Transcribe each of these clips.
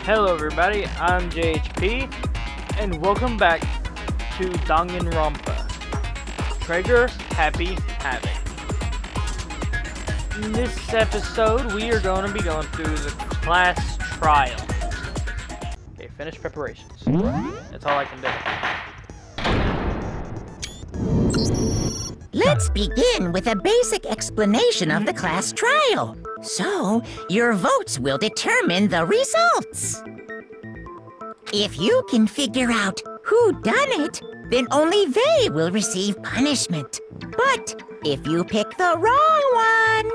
Hello everybody, I'm JHP, and welcome back to Danganronpa, Trigger Happy Havoc. In this episode, we are going to be going through the class trial. Okay, finish preparations. That's all I can do. Let's begin with a basic explanation of the class trial. So, your votes will determine the results. If you can figure out who done it, then only they will receive punishment. But if you pick the wrong one,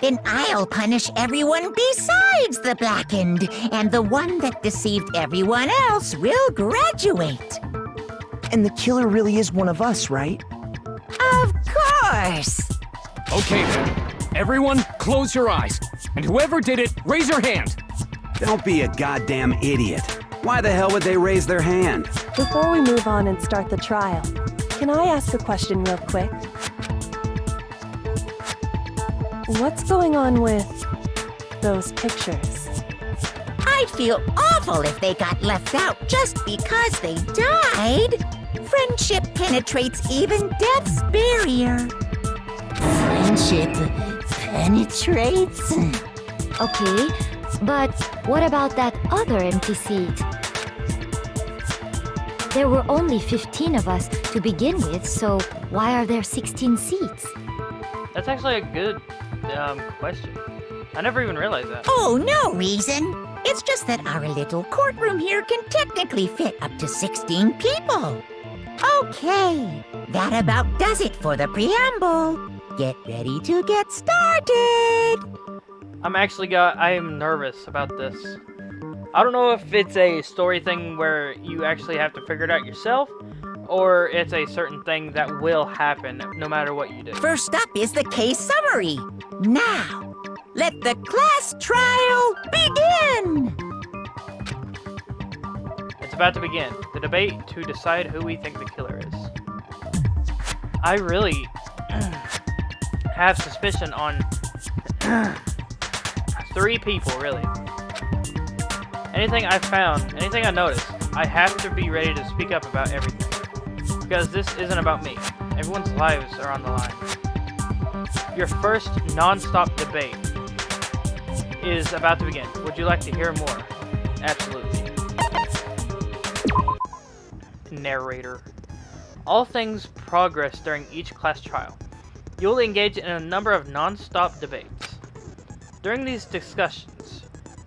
then I'll punish everyone besides the Blackened, and the one that deceived everyone else will graduate. And the killer really is one of us, right? Of course! Okay then. Everyone, close your eyes. And whoever did it, raise your hand. Don't be a goddamn idiot. Why the hell would they raise their hand? Before we move on and start the trial, can I ask a question real quick? What's going on with those pictures? I'd feel awful if they got left out just because they died. Friendship penetrates even death's barrier. Friendship penetrates? Okay, but what about that other empty seat? There were only 15 of us to begin with, so why are there 16 seats? That's actually a good question. I never even realized that. Oh, no reason. It's just that our little courtroom here can technically fit up to 16 people. Okay, that about does it for the preamble. Get ready to get started. I am nervous about this. I don't know if it's a story thing where you actually have to figure it out yourself, or it's a certain thing that will happen no matter what you do. First up is the case summary. Now, let the class trial begin! It's about to begin. The debate to decide who we think the killer is. I really have suspicion on 3 people, really. Anything I notice, I have to be ready to speak up about everything. Because this isn't about me. Everyone's lives are on the line. Your first non-stop debate is about to begin. Would you like to hear more? Absolutely. Narrator. All things progress during each class trial. You will engage in a number of non-stop debates. During these discussions,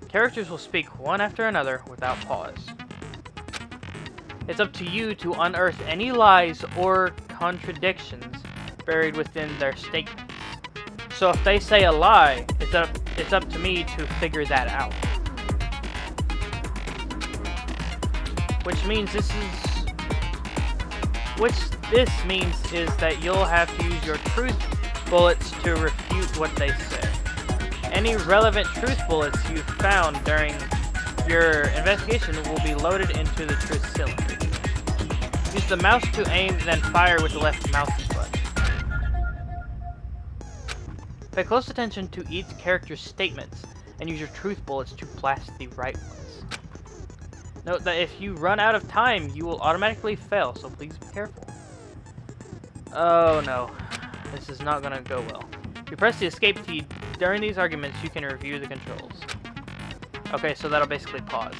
characters will speak one after another without pause. It's up to you to unearth any lies or contradictions buried within their statements. So if they say a lie, it's up to me to figure that out. Which this means is that you'll have to use your truth bullets to refute what they say. Any relevant truth bullets you found during your investigation will be loaded into the truth cylinder. Use the mouse to aim, then fire with the left mouse button. Pay close attention to each character's statements, and use your truth bullets to blast the right ones. Note that if you run out of time, you will automatically fail, so please be careful. Oh no, this is not gonna go well. If you press the escape key during these arguments, you can review the controls. Okay, so that'll basically pause.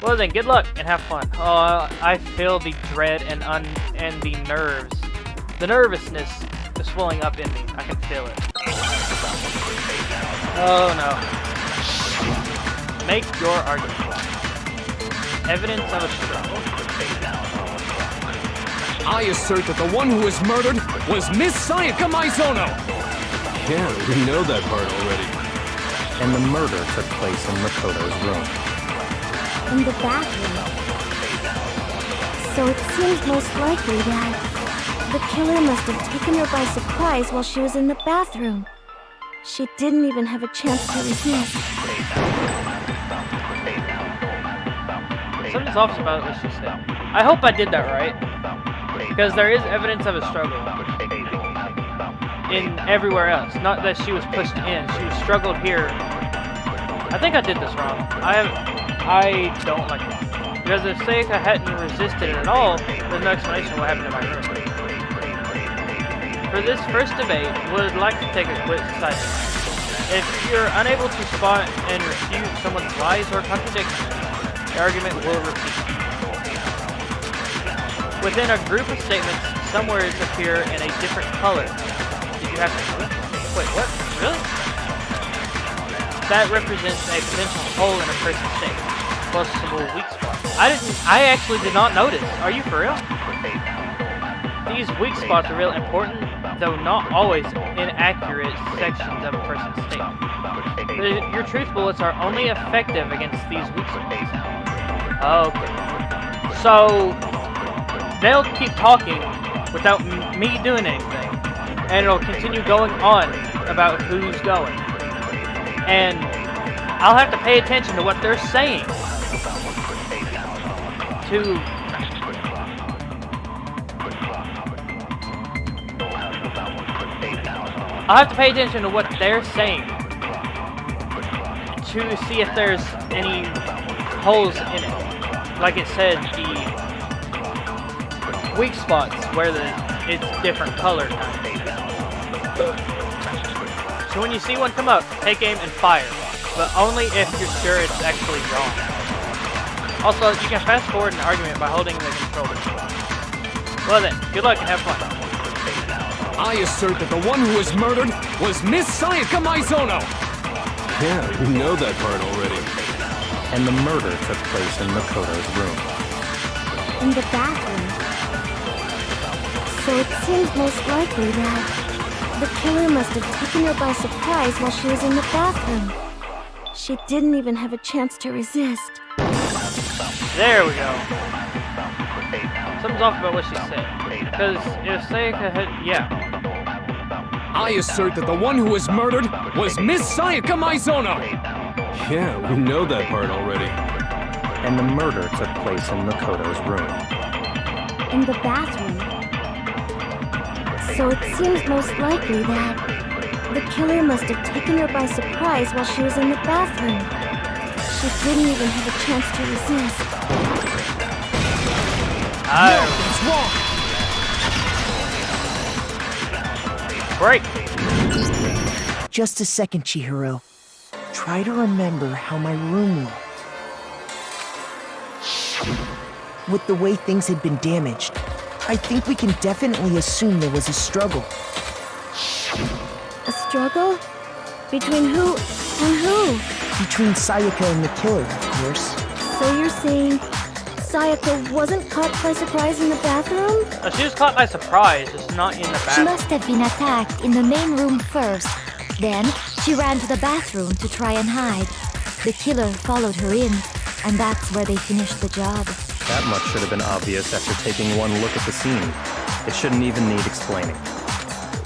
Well then, good luck and have fun. Oh, I feel the dread and the nerves. The nervousness is swelling up in me. I can feel it. Oh no. Make your argument. Evidence of a struggle. I assert that the one who was murdered was Miss Sayaka Maizono! Yeah, we know that part already. And the murder took place in Makoto's room. In the bathroom. So it seems most likely that the killer must have taken her by surprise while she was in the bathroom. She didn't even have a chance to resist. Something's off about what she said. I hope I did that right. Because there is evidence of a struggle in everywhere else. Not that she was pushed in. She struggled here I think I did this wrong. I don't like it. Because if Sayaka hadn't resisted it at all, there's no explanation of what happened in my room. For this first debate, would like to take a quick side note. If you're unable to spot and refute someone's lies or contradictions, the argument will repeat. Within a group of statements, some words appear in a different color. Did you have to move? Wait, what? Really? That represents a potential hole in a person's statement. Possible weak spot. I actually did not notice. Are you for real? These weak spots are real important, though not always inaccurate sections of a person's statement. Your truth bullets are only effective against these weak spots. Okay. So, they'll keep talking without me doing anything, and it'll continue going on about who's going. And I'll have to pay attention to what they're saying. I'll have to pay attention to what they're saying to see if there's any holes in it. Like it said, the weak spots where it's different color kind of. So when you see one come up, take aim and fire, but only if you're sure it's actually wrong. Also, you can fast forward an argument by holding the controller. Well then, good luck and have fun. I assert that the one who was murdered was Miss Sayaka Maizono! Yeah, we know that part already. And the murder took place in Makoto's room. In the bathroom. So it seems most likely that the killer must have taken her by surprise while she was in the bathroom. She didn't even have a chance to resist. There we go. Something's off about what she said. Because if Sayaka had... yeah. I assert that the one who was murdered was Miss Sayaka Maizono! Yeah, we know that part already. And the murder took place in Makoto's room. In the bathroom. So it seems most likely that the killer must have taken her by surprise while she was in the bathroom. She didn't even have a chance to resist. Nothing's wrong! Break! Just a second, Chihiro. Try to remember how my room looked. With the way things had been damaged, I think we can definitely assume there was a struggle. A struggle? Between who and who? Between Sayaka and the killer, of course. So you're saying Sayaka wasn't caught by surprise in the bathroom? She was caught by surprise, just not in the She bathroom. must have been attacked in the main room first. Then, she ran to the bathroom to try and hide. The killer followed her in, and that's where they finished the job. That much should have been obvious after taking one look at the scene. It shouldn't even need explaining.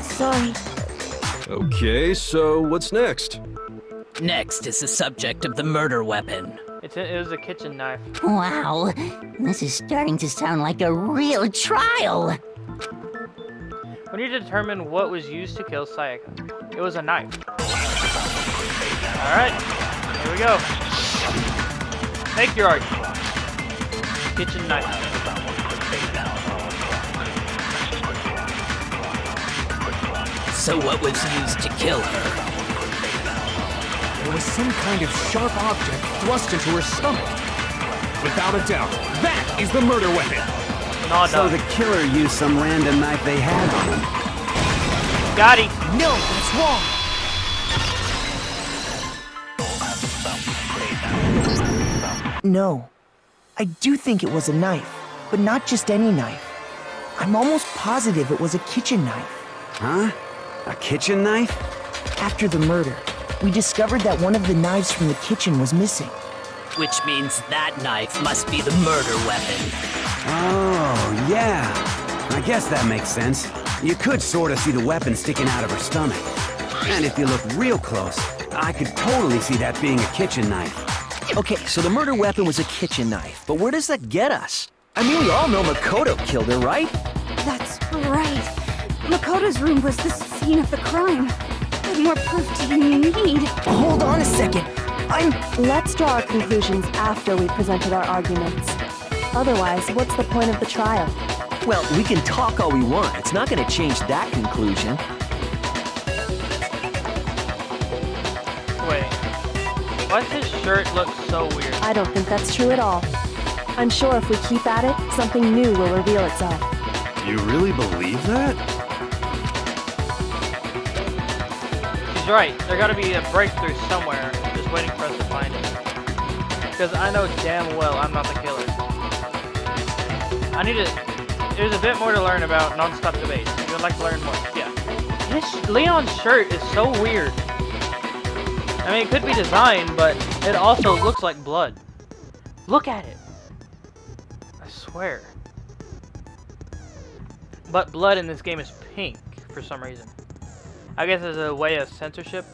Sorry. Okay, so what's next? Next is the subject of the murder weapon. It was a kitchen knife. Wow, this is starting to sound like a real trial. We need to determine what was used to kill Sayaka. It was a knife. Alright, here we go. Make your argument. Kitchen knife. So what was used to kill her? There was some kind of sharp object thrust into her stomach. Without a doubt, that is the murder weapon! Not So done. the killer used some random knife they had on him. Got it. No, that's wrong! No. I do think it was a knife, but not just any knife. I'm almost positive it was a kitchen knife. Huh? A kitchen knife? After the murder, we discovered that one of the knives from the kitchen was missing. Which means that knife must be the murder weapon. Oh, yeah. I guess that makes sense. You could sort of see the weapon sticking out of her stomach. And if you look real close, I could totally see that being a kitchen knife. Okay, so the murder weapon was a kitchen knife, but where does that get us? I mean, we all know Makoto killed her, right? That's right. Makoto's room was the scene of the crime. What more proof do you need? Hold on a second. Let's draw our conclusions after we presented our arguments. Otherwise, what's the point of the trial? Well, we can talk all we want. It's not gonna change that conclusion. Wait. Why does his shirt look so weird? I don't think that's true at all. I'm sure if we keep at it, something new will reveal itself. You really believe that? She's right. There gotta be a breakthrough somewhere. I'm just waiting for us to find it. Because I know damn well I'm not the killer. There's a bit more to learn about non-stop debates. If you would like to learn more, yeah. Leon's shirt is so weird. I mean, it could be designed, but it also looks like blood. Look at it. I swear. But blood in this game is pink for some reason. I guess it's a way of censorship.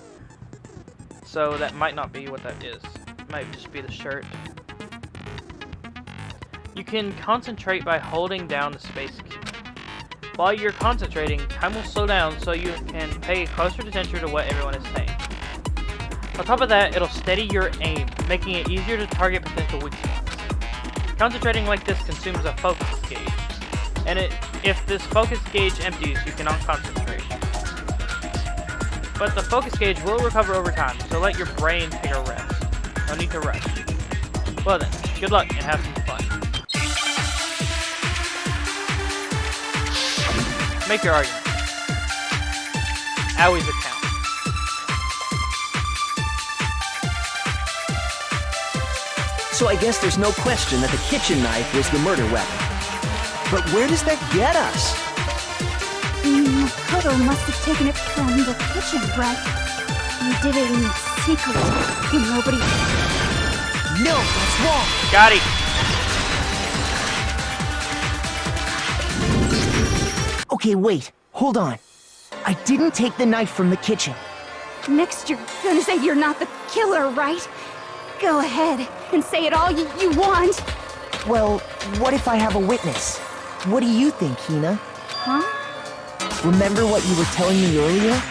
So that might not be what that is. It might just be the shirt. You can concentrate by holding down the space key. While you're concentrating, time will slow down so you can pay closer attention to what everyone is saying. On top of that, it'll steady your aim, making it easier to target potential weak spots. Concentrating like this consumes a focus gauge, and if this focus gauge empties, you cannot concentrate. But the focus gauge will recover over time, so let your brain take a rest. No need to rush. Well then, good luck and have some fun. Make your argument. Always account. So I guess there's no question that the kitchen knife was the murder weapon. But where does that get us? Makoto must have taken it from the kitchen, right? You did it in secret. Nobody... No, that's wrong. Got it. Okay, wait. Hold on. I didn't take the knife from the kitchen. Next you're gonna say you're not the killer, right? Go ahead and say it all you want. Well, what if I have a witness? What do you think, Hina? Huh? Remember what you were telling me earlier?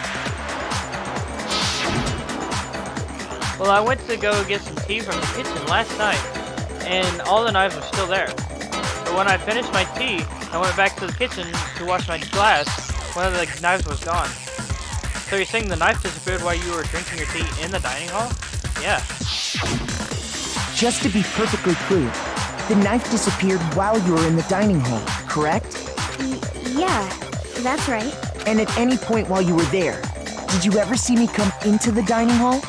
Well, I went to go get some tea from the kitchen last night, and all the knives were still there. But when I finished my tea, I went back to the kitchen to wash my glass. One of the knives was gone. So you're saying the knife disappeared while you were drinking your tea in the dining hall? Yeah. Just to be perfectly clear, the knife disappeared while you were in the dining hall, correct? Yeah, that's right. And at any point while you were there, did you ever see me come into the dining hall?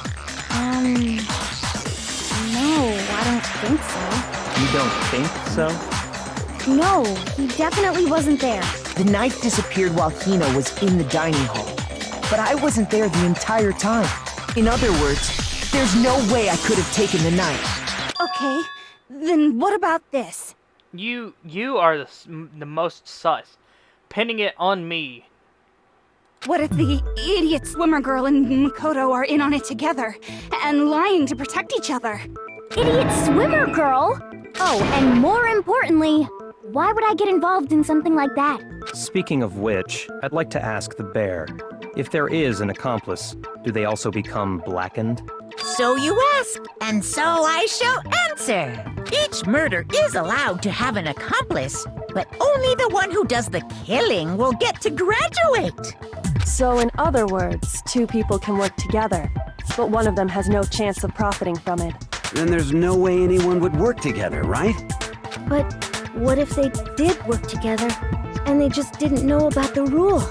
No, I don't think so. You don't think so? No, he definitely wasn't there. The knife disappeared while Hina was in the dining hall. But I wasn't there the entire time. In other words, there's no way I could have taken the knife. Okay, then what about this? You are the most sus. Pinning it on me. What if the idiot swimmer girl and Makoto are in on it together, and lying to protect each other? Idiot swimmer girl? Oh, and more importantly, why would I get involved in something like that? Speaking of which, I'd like to ask the bear, if there is an accomplice, do they also become blackened? So you ask, and so I shall answer. Each murder is allowed to have an accomplice, but only the one who does the killing will get to graduate. So in other words, two people can work together, but one of them has no chance of profiting from it. Then there's no way anyone would work together, right? But what if they did work together, and they just didn't know about the rule?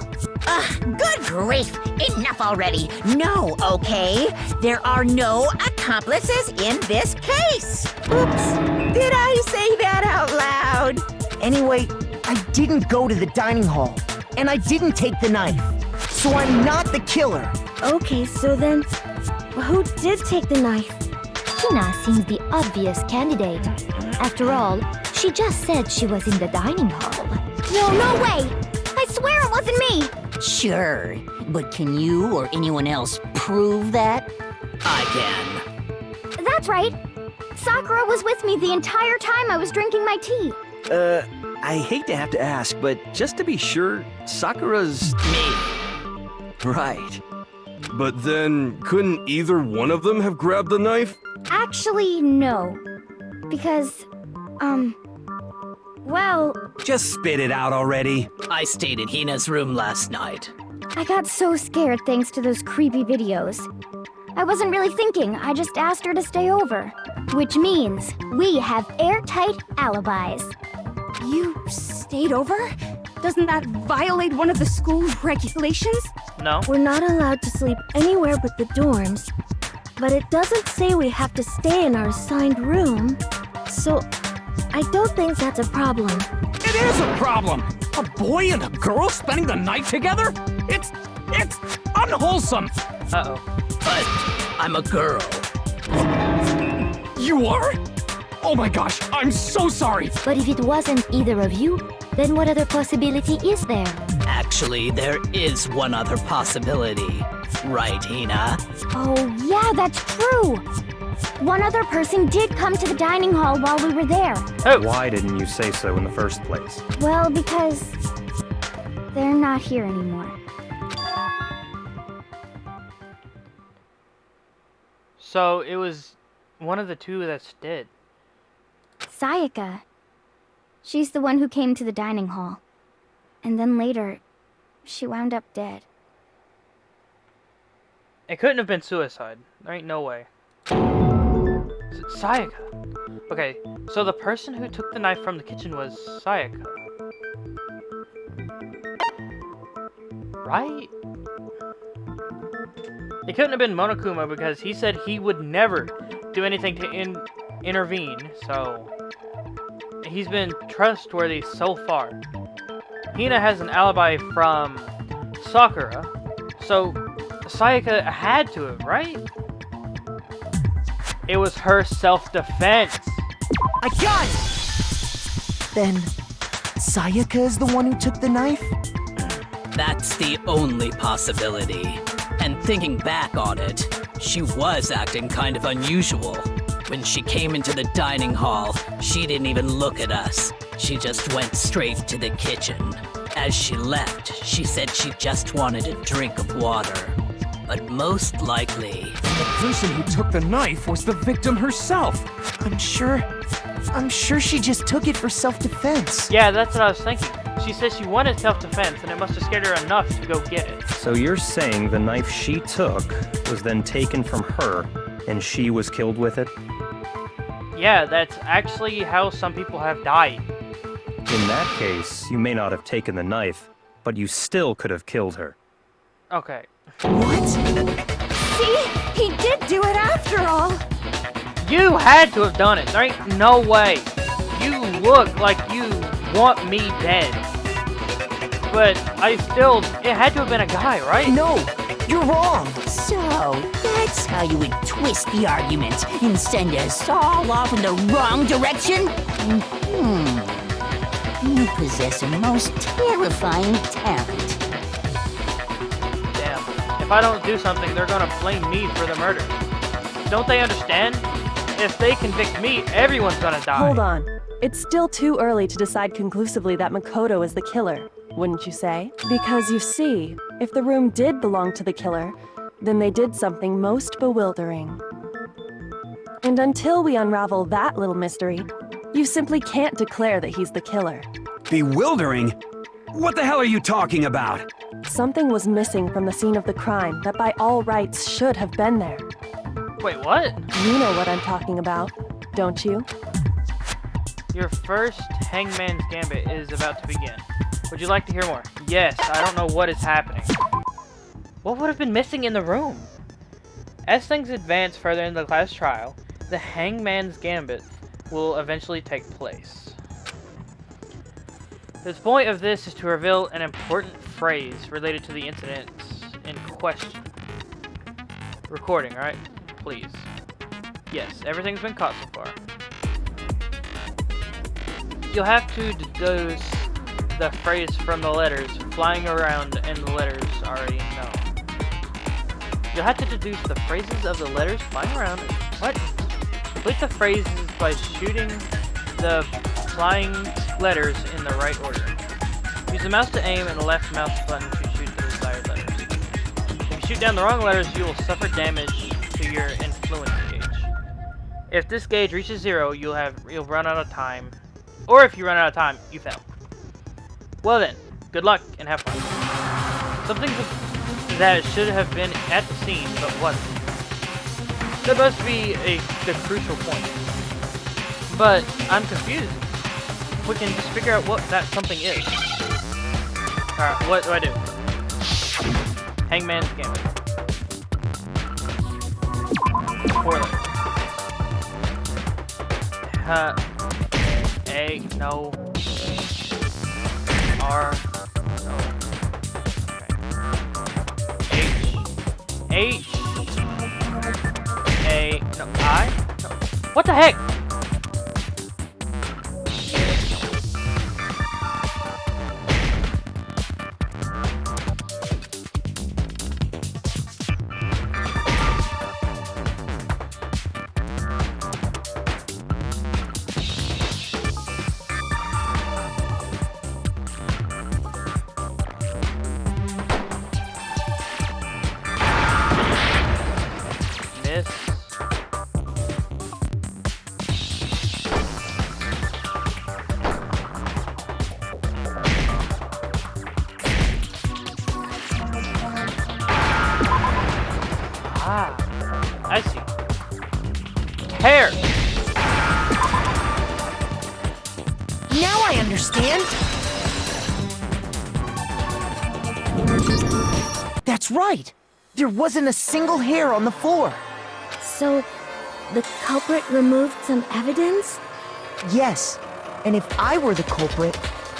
Good grief! Enough already! No, okay? There are no accomplices in this case! Oops! Did I say that out loud? Anyway, I didn't go to the dining hall, and I didn't take the knife. So I'm not the killer. Okay, so then, who did take the knife? Hina seems the obvious candidate. After all, she just said she was in the dining hall. No way! I swear it wasn't me! Sure, but can you or anyone else prove that? I can. That's right. Sakura was with me the entire time I was drinking my tea. I hate to have to ask, but just to be sure, Sakura's... Me. Right. But then, couldn't either one of them have grabbed the knife? Actually, no. Because, well... Just spit it out already. I stayed in Hina's room last night. I got so scared thanks to those creepy videos. I wasn't really thinking, I just asked her to stay over. Which means we have airtight alibis. You stayed over? Doesn't that violate one of the school regulations? No. We're not allowed to sleep anywhere but the dorms. But it doesn't say we have to stay in our assigned room. So, I don't think that's a problem. It is a problem! A boy and a girl spending the night together? It's unwholesome! Uh-oh. But I'm a girl. You are? Oh my gosh, I'm so sorry! But if it wasn't either of you, then what other possibility is there? Actually, there is one other possibility. Right, Hina? Oh, yeah, that's true! One other person did come to the dining hall while we were there. Oh. Why didn't you say so in the first place? Well, because... they're not here anymore. So, it was one of the two that's dead. Sayaka. She's the one who came to the dining hall. And then later, she wound up dead. It couldn't have been suicide. There ain't no way. Sayaka. Okay, so the person who took the knife from the kitchen was Sayaka. Right? It couldn't have been Monokuma because he said he would never do anything to intervene, so he's been trustworthy so far. Hina has an alibi from Sakura, so Sayaka had to have, right? It was her self-defense. I got it! Then, Sayaka is the one who took the knife? That's the only possibility. And thinking back on it, she was acting kind of unusual. When she came into the dining hall, she didn't even look at us. She just went straight to the kitchen. As she left, she said she just wanted a drink of water. But most likely... The person who took the knife was the victim herself. I'm sure she just took it for self-defense. Yeah, that's what I was thinking. She said she wanted self-defense, and it must have scared her enough to go get it. So you're saying the knife she took was then taken from her, and she was killed with it? Yeah, that's actually how some people have died. In that case, you may not have taken the knife, but you still could have killed her. Okay. What? See? He did do it after all! You had to have done it. There ain't no way. You look like you want me dead. But it had to have been a guy, right? No, you're wrong. So, that's how you would twist the argument and send us all off in the wrong direction? You possess a most terrifying talent. Damn. If I don't do something, they're gonna blame me for the murder. Don't they understand? If they convict me, everyone's gonna die. Hold on. It's still too early to decide conclusively that Makoto is the killer, wouldn't you say? Because you see, if the room did belong to the killer, then they did something most bewildering. And until we unravel that little mystery, you simply can't declare that he's the killer. Bewildering? What the hell are you talking about? Something was missing from the scene of the crime that by all rights should have been there. Wait, what? You know what I'm talking about, don't you? Your first Hangman's Gambit is about to begin. Would you like to hear more? Yes, I don't know what is happening. What would have been missing in the room? As things advance further in the class trial, the Hangman's Gambit will eventually take place. The point of this is to reveal an important phrase related to the incidents in question. Recording, right? Please. Yes, everything's been caught so far. You'll have to deduce the phrase from the letters flying around and the letters already known. You'll have to deduce the phrases of the letters flying around. What? Complete the phrases by shooting the flying letters in the right order. Use the mouse to aim and the left mouse button to shoot the desired letters. If you shoot down the wrong letters, you will suffer damage to your influence gauge. If this gauge reaches 0, you'll run out of time. Or if you run out of time, you fail. Well then, good luck and have fun. Something that should have been at the scene, but wasn't. That must be the crucial point. But I'm confused. We can just figure out what that something is. Alright, what do I do? Hangman's Gambit. 4 letters. A, no. R, no. Okay. H, A, no, I? No. What the heck? I see. Hair! Now I understand! That's right! There wasn't a single hair on the floor! So, the culprit removed some evidence? Yes, and if I were the culprit,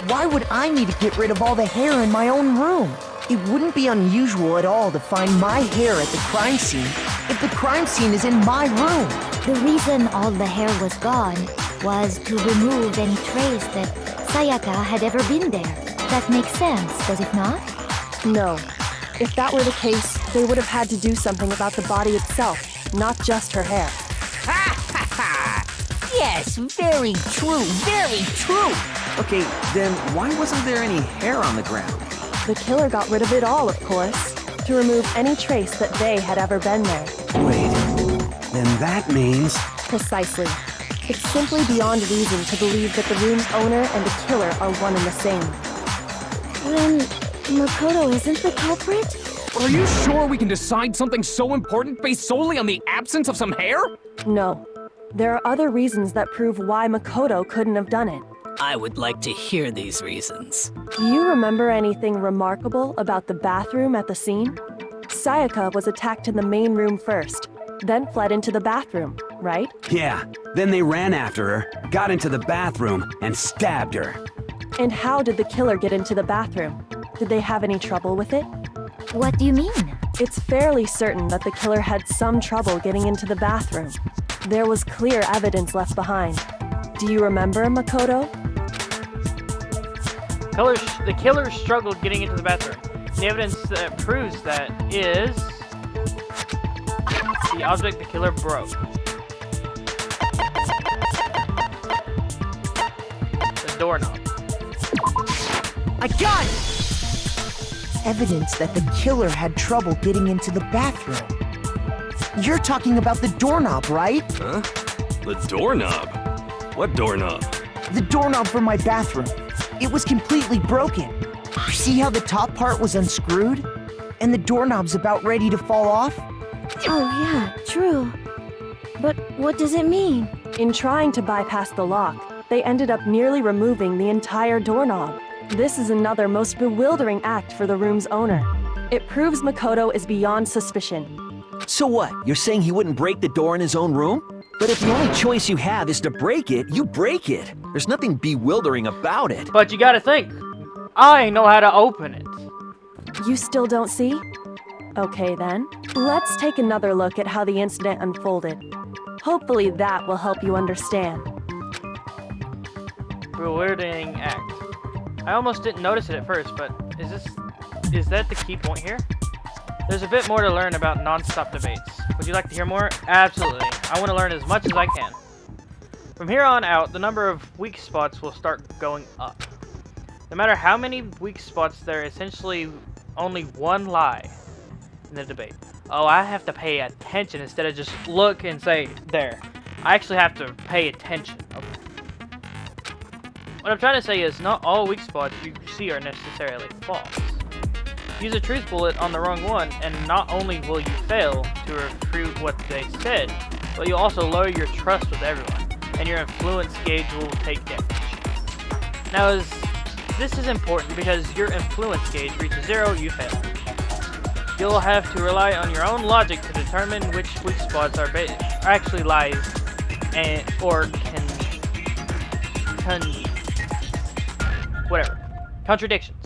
why would I need to get rid of all the hair in my own room? It wouldn't be unusual at all to find my hair at the crime scene if the crime scene is in my room. The reason all the hair was gone was to remove any trace that Sayaka had ever been there. That makes sense, does it not? No. If that were the case, they would have had to do something about the body itself, not just her hair. Yes, very true, very true! Okay, then why wasn't there any hair on the ground? The killer got rid of it all, of course, to remove any trace that they had ever been there. Wait, then that means... Precisely. It's simply beyond reason to believe that the room's owner and the killer are one and the same. Then, Makoto isn't the culprit? Are you sure we can decide something so important based solely on the absence of some hair? No. There are other reasons that prove why Makoto couldn't have done it. I would like to hear these reasons. Do you remember anything remarkable about the bathroom at the scene? Sayaka was attacked in the main room first, then fled into the bathroom, right? Yeah, then they ran after her, got into the bathroom, and stabbed her. And how did the killer get into the bathroom? Did they have any trouble with it? What do you mean? It's fairly certain that the killer had some trouble getting into the bathroom. There was clear evidence left behind. Do you remember, Makoto? The killer struggled getting into the bathroom. The evidence that proves that is the object the killer broke. The doorknob. I got it! Evidence that the killer had trouble getting into the bathroom. You're talking about the doorknob, right? Huh? The doorknob? What doorknob? The doorknob for my bathroom. It was completely broken. See how the top part was unscrewed? And the doorknob's about ready to fall off? Oh yeah, true. But what does it mean? In trying to bypass the lock, they ended up nearly removing the entire doorknob. This is another most bewildering act for the room's owner. It proves Makoto is beyond suspicion. So what? You're saying he wouldn't break the door in his own room? But if the only choice you have is to break it, you break it. There's nothing bewildering about it. But you gotta think. I know how to open it. You still don't see? Okay then. Let's take another look at how the incident unfolded. Hopefully that will help you understand. Bewildering act. I almost didn't notice it at first, but is that the key point here? There's a bit more to learn about non-stop debates. Would you like to hear more? Absolutely. I want to learn as much as I can. From here on out, the number of weak spots will start going up. No matter how many weak spots, there are essentially only one lie. in the debate. Oh, I have to pay attention instead of just look and say, there. I actually have to pay attention. Okay. What I'm trying to say is not all weak spots you see are necessarily false. Use a truth bullet on the wrong one, and not only will you fail to refute what they said, but you'll also lower your trust with everyone, and your influence gauge will take damage. Now, this is important because your influence gauge reaches 0, you fail. You'll have to rely on your own logic to determine which weak spots are actually lies or contradictions.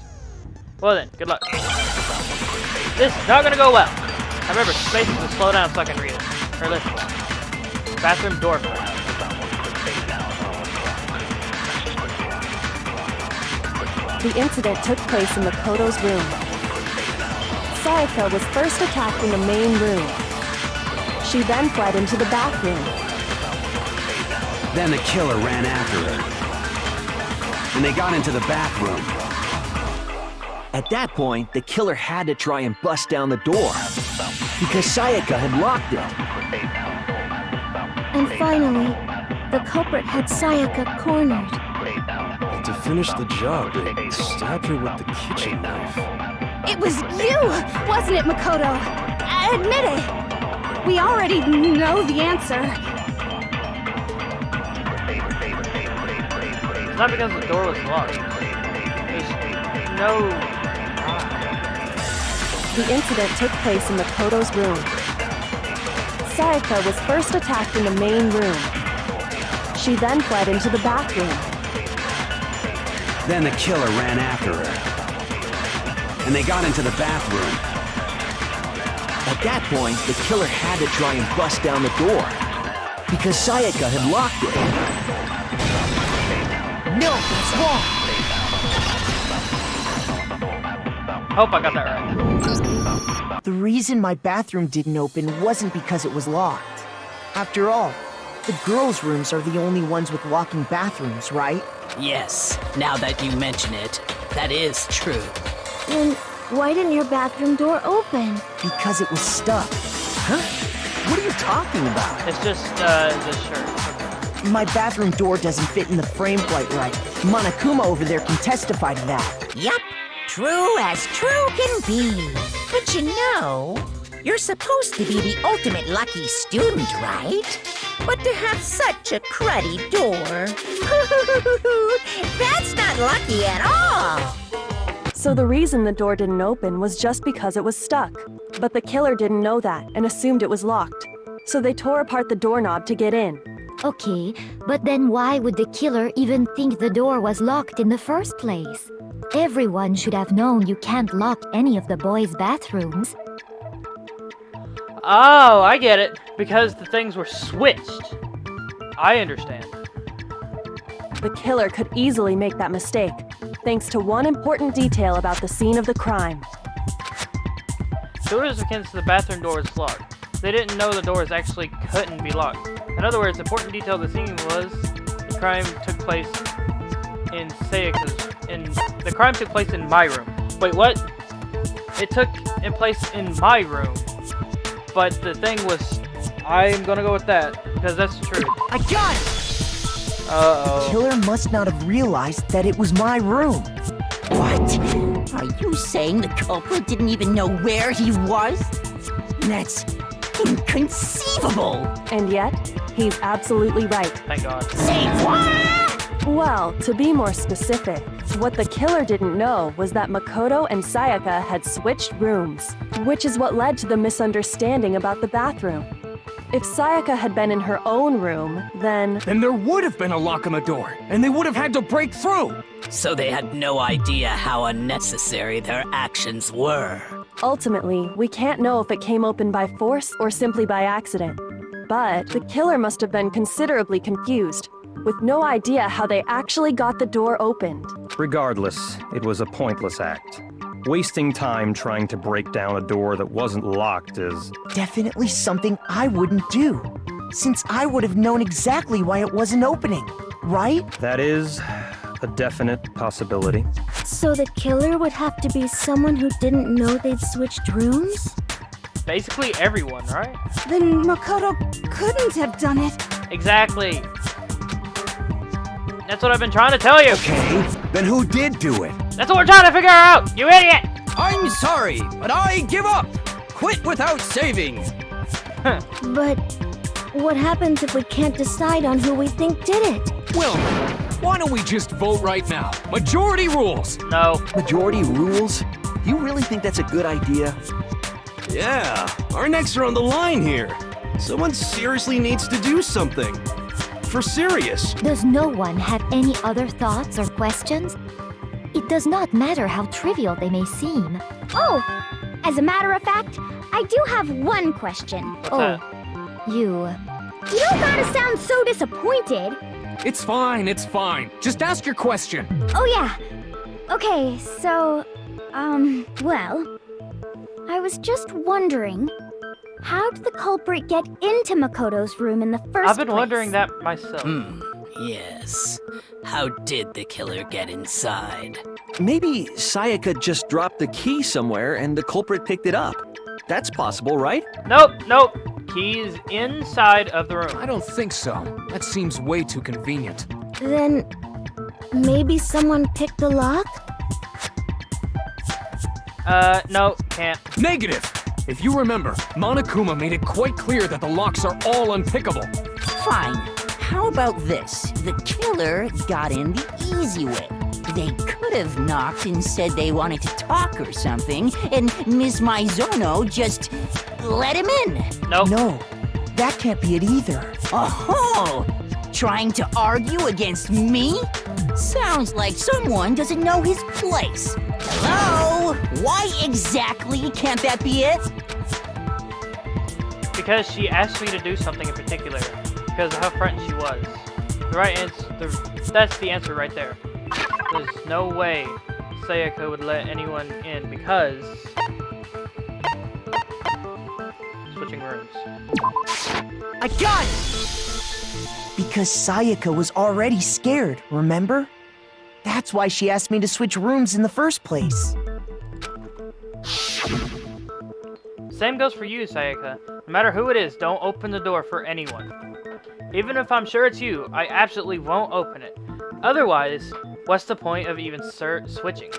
Well then, good luck. This is not gonna go well. I remember, basically slow down so I can read it. Or listen. Bathroom door for now. The incident took place in Makoto's room. Sayaka was first attacked in the main room. She then fled into the bathroom. Then the killer ran after her. And they got into the bathroom. At that point, the killer had to try and bust down the door, because Sayaka had locked it. And finally, the culprit had Sayaka cornered. To finish the job, they stabbed her with the kitchen knife. It was you, wasn't it, Makoto? Admit it. We already know the answer. It's not because the door was locked. There's no... The incident took place in Makoto's room. Sayaka was first attacked in the main room. She then fled into the bathroom. Then the killer ran after her. And they got into the bathroom. At that point, the killer had to try and bust down the door, because Sayaka had locked it. No, that's wrong. Hope I got that right. The reason my bathroom didn't open wasn't because it was locked. After all, the girls' rooms are the only ones with locking bathrooms, right? Yes, now that you mention it, that is true. Then why didn't your bathroom door open? Because it was stuck. Huh? What are you talking about? It's just, the shirt. My bathroom door doesn't fit in the frame quite right. Monokuma over there can testify to that. Yup, true as true can be. But you know, you're supposed to be the ultimate lucky student, right? But to have such a cruddy door, that's not lucky at all. So the reason the door didn't open was just because it was stuck. But the killer didn't know that and assumed it was locked. So they tore apart the doorknob to get in. Okay, but then why would the killer even think the door was locked in the first place? Everyone should have known you can't lock any of the boys' bathrooms. Oh, I get it. Because the things were switched. I understand. The killer could easily make that mistake, thanks to one important detail about the scene of the crime. Doors against the bathroom door is locked. They didn't know the doors actually couldn't be locked. In other words, important detail of the scene was the crime took place in the crime took place in my room. Wait, what? It took place in my room. But the thing was, I'm gonna go with that because that's true. I got it! Uh-oh. The killer must not have realized that it was my room. What? Are you saying the culprit didn't even know where he was? That's inconceivable. And yet, he's absolutely right. Thank God. Say what? Well, to be more specific, what the killer didn't know was that Makoto and Sayaka had switched rooms, which is what led to the misunderstanding about the bathroom. If Sayaka had been in her own room, then there would have been a lock on the door, and they would have had to break through. So they had no idea how unnecessary their actions were. ultimately, we can't know if it came open by force or simply by accident. But the killer must have been considerably confused, with no idea how they actually got the door opened. Regardless, it was a pointless act. Wasting time trying to break down a door that wasn't locked is... definitely something I wouldn't do, since I would have known exactly why it wasn't opening, right? That is a definite possibility. So the killer would have to be someone who didn't know they'd switched rooms? basically everyone, right? Then Makoto couldn't have done it. Exactly. That's what I've been trying to tell you. Okay, then who did do it? That's what we're trying to figure out, you idiot! I'm sorry, but I give up. Quit without saving. But what happens if we can't decide on who we think did it? Well, why don't we just vote right now? Majority rules. No. Majority rules? You really think that's a good idea? Yeah, our necks are on the line here. Someone seriously needs to do something. For serious. Does no one have any other thoughts or questions? It does not matter how trivial they may seem. Oh, as a matter of fact, I do have one question. What's You don't gotta sound so disappointed. It's fine, it's fine. Just ask your question. Oh yeah. Okay, so, well, I was just wondering, how did the culprit get into Makoto's room in the first place? I've been wondering that myself. Yes. How did the killer get inside? Maybe Sayaka just dropped the key somewhere and the culprit picked it up. That's possible, right? Nope. Key's inside of the room. I don't think so. That seems way too convenient. Then maybe someone picked the lock? No, can't. Negative! If you remember, Monokuma made it quite clear that the locks are all unpickable. Fine. How about this? The killer got in the easy way. They could have knocked and said they wanted to talk or something, and Ms. Maizono just let him in. Nope. No, that can't be it either. Oh, trying to argue against me? Sounds like someone doesn't know his place. Hello? Why exactly can't that be it? Because she asked me to do something in particular. Because of how frightened she was. The right answer, that's the answer right there. There's no way Sayaka would let anyone in because... Switching rooms. I got it! Because Sayaka was already scared, remember? That's why she asked me to switch rooms in the first place. Same goes for you, Sayaka. No matter who it is, don't open the door for anyone. Even if I'm sure it's you, I absolutely won't open it. Otherwise, what's the point of even switching?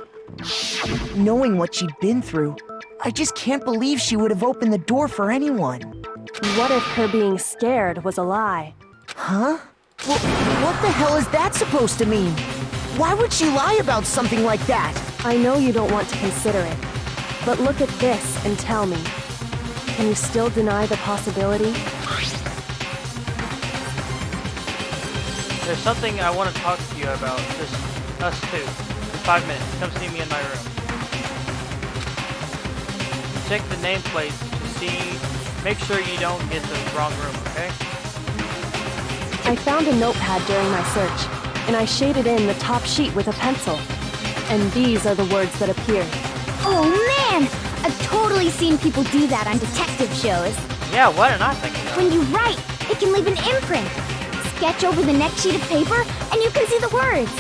Knowing what she'd been through, I just can't believe she would have opened the door for anyone. What if her being scared was a lie? Huh? Well, what the hell is that supposed to mean? Why would she lie about something like that? I know you don't want to consider it, but look at this and tell me. Can you still deny the possibility? There's something I want to talk to you about. Just us two. 5 minutes. Come see me in my room. Check the nameplate to see. Make sure you don't get the wrong room, okay? I found a notepad during my search, and I shaded in the top sheet with a pencil. And these are the words that appeared. Oh man! I've totally seen people do that on detective shows. Yeah, what am I thinking of? When you write, it can leave an imprint. Sketch over the next sheet of paper, and you can see the words.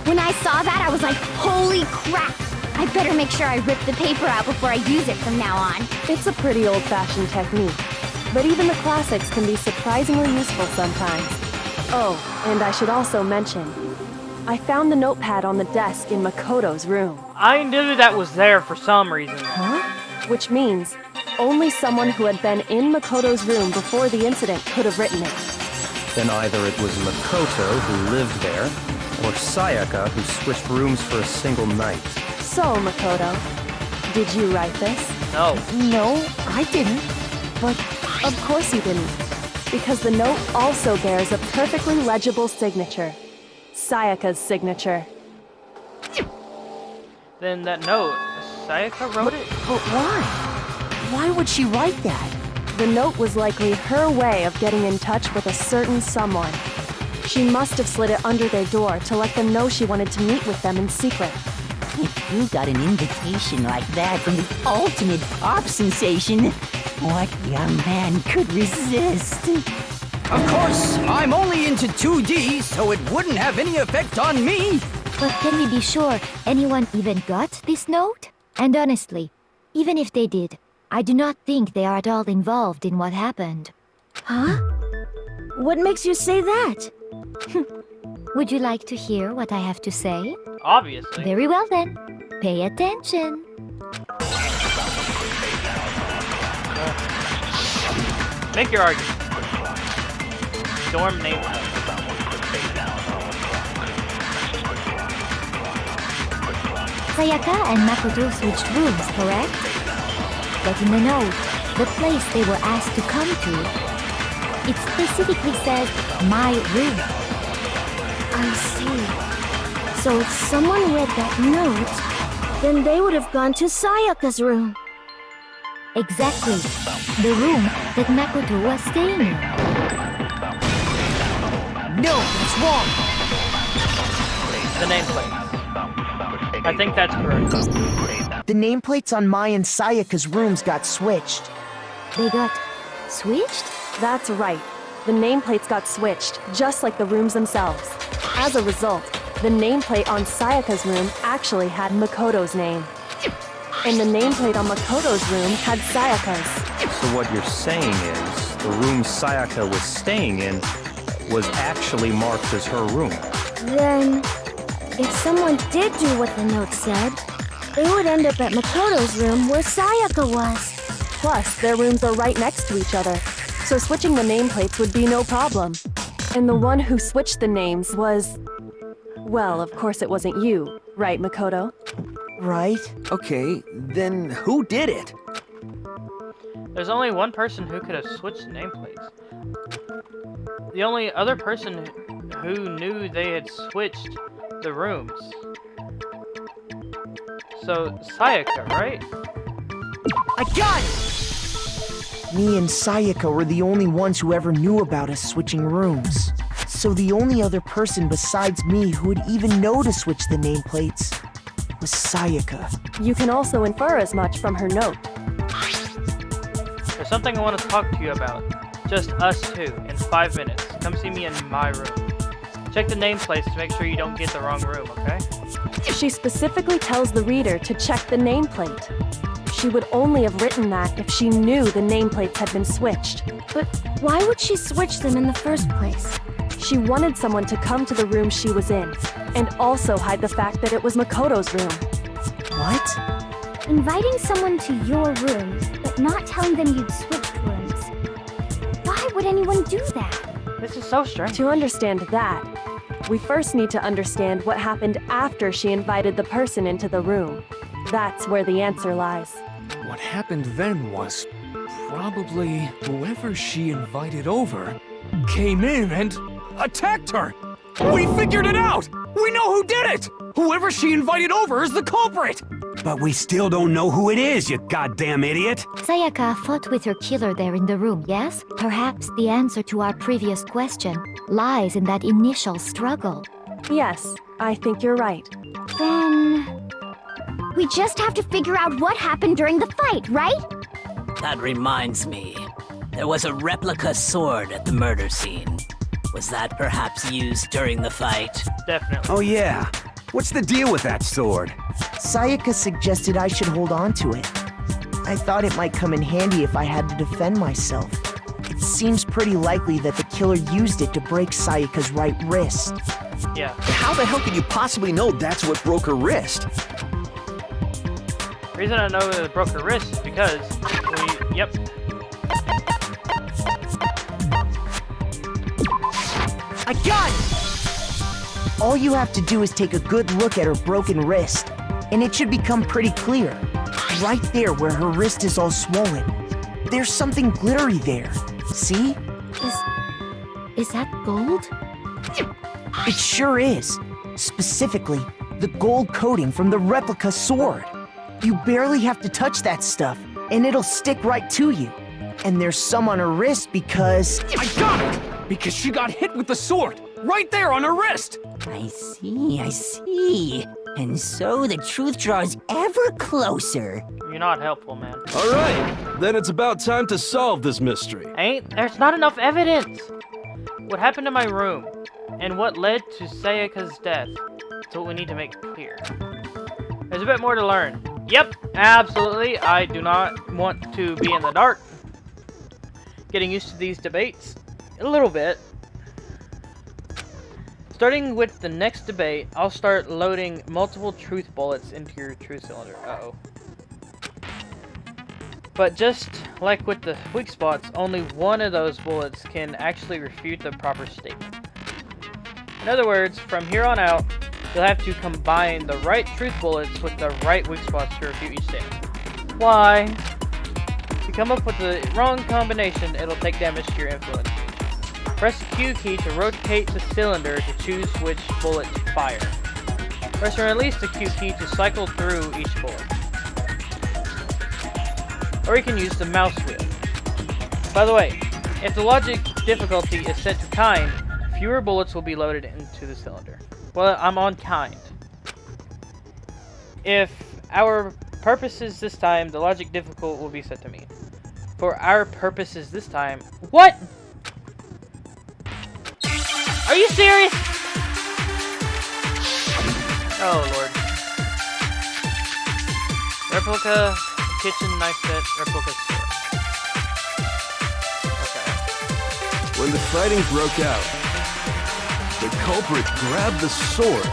When I saw that, I was like, holy crap! I better make sure I rip the paper out before I use it from now on. It's a pretty old-fashioned technique, but even the classics can be surprisingly useful sometimes. Oh, and I should also mention, I found the notepad on the desk in Makoto's room. I knew that was there for some reason. Huh? Which means only someone who had been in Makoto's room before the incident could have written it. Then either it was Makoto who lived there, or Sayaka who switched rooms for a single night. So, Makoto, did you write this? No. No, I didn't. But of course you didn't, because the note also bears a perfectly legible signature. Sayaka's signature. Then that note, Sayaka wrote it? But why? Why would she write that? The note was likely her way of getting in touch with a certain someone. She must have slid it under their door to let them know she wanted to meet with them in secret. If you got an invitation like that from the ultimate pop sensation, what young man could resist? Of course, I'm only into 2D, so it wouldn't have any effect on me. But can we be sure anyone even got this note? And honestly, even if they did, I do not think they are at all involved in what happened. Huh? What makes you say that? Would you like to hear what I have to say? Obviously. Very well then. Pay attention. Make your argument. Dorm name. Sayaka and Makoto switched rooms, correct? But in the note, the place they were asked to come to, it specifically says, my room. I see. So if someone read that note, then they would have gone to Sayaka's room. Exactly. The room that Makoto was staying in. No, that's wrong. The nameplate. I think that's correct. The nameplates on Mai and Sayaka's rooms got switched. They got switched? That's right. The nameplates got switched, just like the rooms themselves. As a result, the nameplate on Sayaka's room actually had Makoto's name. And the nameplate on Makoto's room had Sayaka's. So what you're saying is, the room Sayaka was staying in was actually marked as her room. Then, if someone did do what the note said, they would end up at Makoto's room where Sayaka was. Plus, their rooms are right next to each other, so switching the nameplates would be no problem. And the one who switched the names was... Well, of course it wasn't you, right, Makoto? Right? Okay, then who did it? There's only one person who could have switched the nameplates. The only other person who knew they had switched the rooms. So, Sayaka, right? I got it! Me and Sayaka were the only ones who ever knew about us switching rooms. So the only other person besides me who would even know to switch the nameplates was Sayaka. You can also infer as much from her note. There's something I want to talk to you about. Just us two, in 5 minutes. Come see me in my room. Check the nameplates to make sure you don't get the wrong room, okay? She specifically tells the reader to check the nameplate. She would only have written that if she knew the nameplates had been switched. But why would she switch them in the first place? She wanted someone to come to the room she was in, and also hide the fact that it was Makoto's room. What? Inviting someone to your room, but not telling them you'd switched rooms. Why would anyone do that? This is so strange. To understand that, we first need to understand what happened after she invited the person into the room. That's where the answer lies. What happened then was probably whoever she invited over came in and attacked her. We figured it out! We know who did it! Whoever she invited over is the culprit! But we still don't know who it is, you goddamn idiot! Sayaka fought with her killer there in the room, yes? Perhaps the answer to our previous question lies in that initial struggle. Yes, I think you're right. Then... we just have to figure out what happened during the fight, right? That reminds me. There was a replica sword at the murder scene. Was that perhaps used during the fight? Definitely. Oh yeah. What's the deal with that sword? Sayaka suggested I should hold on to it. I thought it might come in handy if I had to defend myself. It seems pretty likely that the killer used it to break Sayaka's right wrist. Yeah. How the hell could you possibly know that's what broke her wrist? The reason I know that it broke her wrist is because Yep. I got it! All you have to do is take a good look at her broken wrist, and it should become pretty clear. Right there where her wrist is all swollen. There's something glittery there. See? Is that gold? It sure is. Specifically, the gold coating from the replica sword. You barely have to touch that stuff, and it'll stick right to you. And there's some on her wrist because... I got it! Because she got hit with the sword! Right there on her wrist! I see. And so the truth draws ever closer. You're not helpful, man. Alright, then it's about time to solve this mystery. There's not enough evidence! What happened to my room? And what led to Sayaka's death? That's what we need to make clear. There's a bit more to learn. Yep, absolutely. I do not want to be in the dark. Getting used to these debates a little bit. Starting with the next debate, I'll start loading multiple truth bullets into your truth cylinder. Uh-oh. But just like with the weak spots, only one of those bullets can actually refute the proper statement. In other words, from here on out, you'll have to combine the right truth bullets with the right weak spots to refute each statement. Why? If you come up with the wrong combination, it'll take damage to your influence. Press the Q key to rotate the cylinder to choose which bullet to fire. Press and release the Q key to cycle through each bullet. Or you can use the mouse wheel. By the way, if the logic difficulty is set to kind, fewer bullets will be loaded into the cylinder. Well, I'm on kind. If our purposes this time, the logic difficult will be set to mean. For our purposes this time, what? Are you serious? Oh lord. Replica kitchen knife set, replica sword. Okay. When the fighting broke out, the culprit grabbed the sword,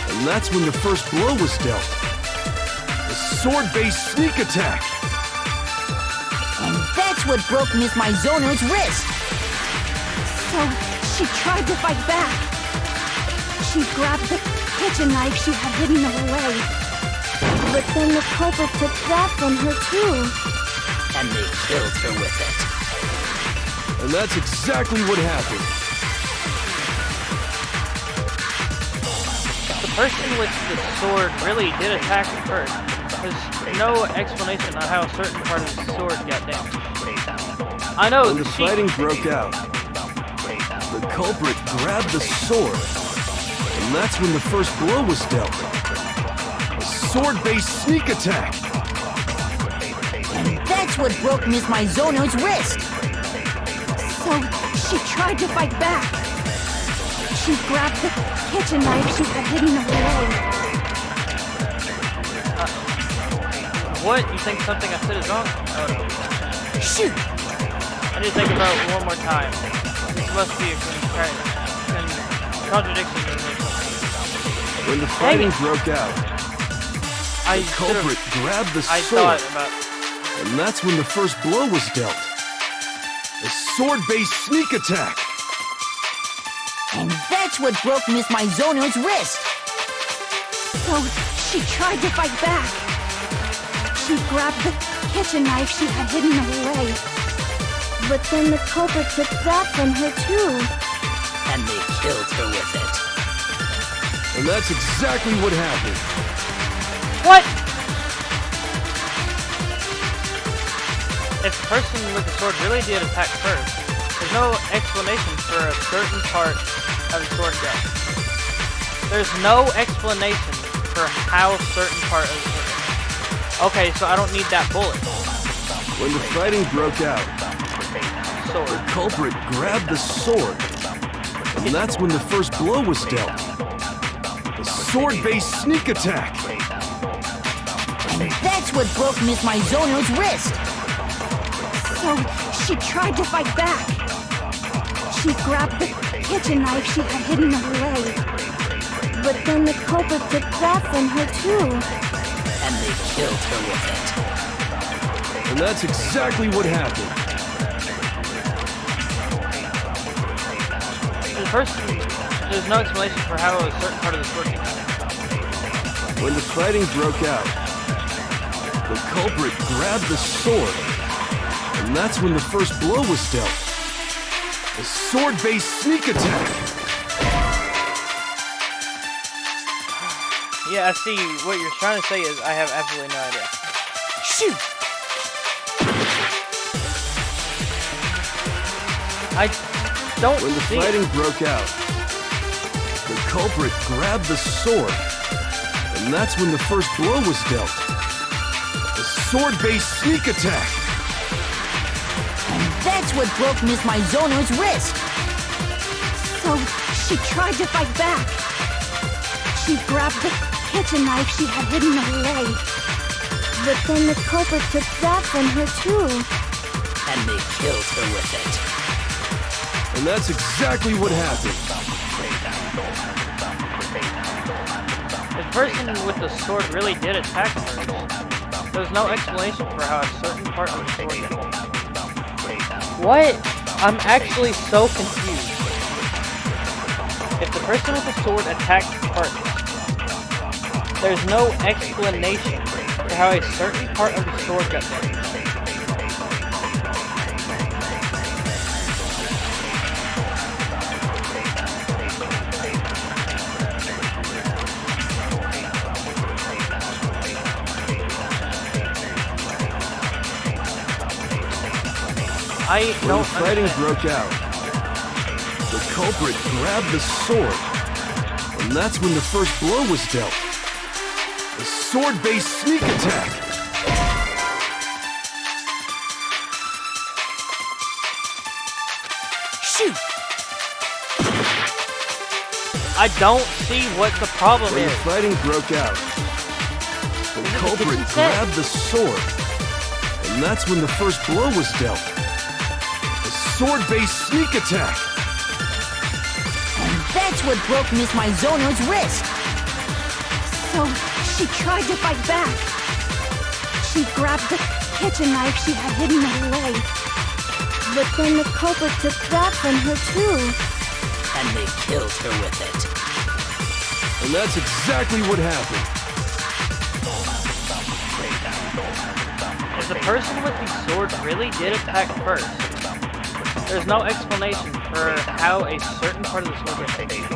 and that's when the first blow was dealt. A sword-based sneak attack. And that's what broke Miss Mizono's wrist. So, she tried to fight back. She grabbed the kitchen knife she had hidden away. But then the culprit took that from her too. And they killed her with it. And that's exactly what happened. The person with the sword really did attack first. There's no explanation on how a certain part of the sword got damaged. I know when the fighting broke out, the culprit grabbed the sword, and that's when the first blow was dealt. A sword-based sneak attack. And that's what broke Miss Mizono's wrist. So, she tried to fight back. She grabbed the kitchen knife she had hidden away. What? You think something I said is wrong? Oh no. Shoot! I need to think about it one more time. This must be a contradiction in this. When the fighting broke out, the culprit grabbed the sword, thought about... and that's when the first blow was dealt. A sword-based sneak attack. And that's what broke Miss Mizono's wrist. So, she tried to fight back. She grabbed the kitchen knife she had hidden away. But then the culprit took that from her too. And they killed her with it. And that's exactly what happened. What? If the person with the sword really did attack first, there's no explanation for a certain part of the sword goes. There's no explanation for how certain part of the sword goes. Okay, so I don't need that bullet. When the fighting broke out, the culprit grabbed the sword, and that's when the first blow was dealt. A sword-based sneak attack. And that's what broke Miss Mizono's wrist. So, she tried to fight back. She grabbed the kitchen knife she had hidden away. But then the culprit took that from her too. And they killed her with it. And that's exactly what happened. There's no explanation for how a certain part of the sword gets. When the fighting broke out, the culprit grabbed the sword, and that's when the first blow was dealt. A sword-based sneak attack. Yeah, I see. What you're trying to say is I have absolutely no idea. Shoot! I don't When the see fighting it. broke out, the culprit grabbed the sword, and that's when the first blow was dealt. A sword-based sneak attack. And that's what broke Miss Mizono's wrist. So, she tried to fight back. She grabbed the kitchen knife she had hidden away. But then the culprit took that from her too. And they killed her with it. And that's exactly what happened. The person with the sword really did attack her. There's no explanation for how a certain part of the sword got hit. What? I'm actually so confused. If the person with the sword attacked first, there's no explanation for how a certain part of the sword got damaged. I When don't the fighting understand. broke out, the culprit grabbed the sword, and that's when the first blow was dealt. A sword-based sneak attack. Shoot! I don't see what the problem When is. the fighting broke out, the culprit kitchen set? grabbed the sword, and that's when the first blow was dealt. A sword-based sneak attack. And that's what broke Miss Maizono's wrist. So she tried to fight back. She grabbed the kitchen knife she had hidden away. But then the culprit took that from her too. And they killed her with it. And that's exactly what happened. If the person with the sword really did attack first, there's no explanation for how a certain part of the sword got damaged.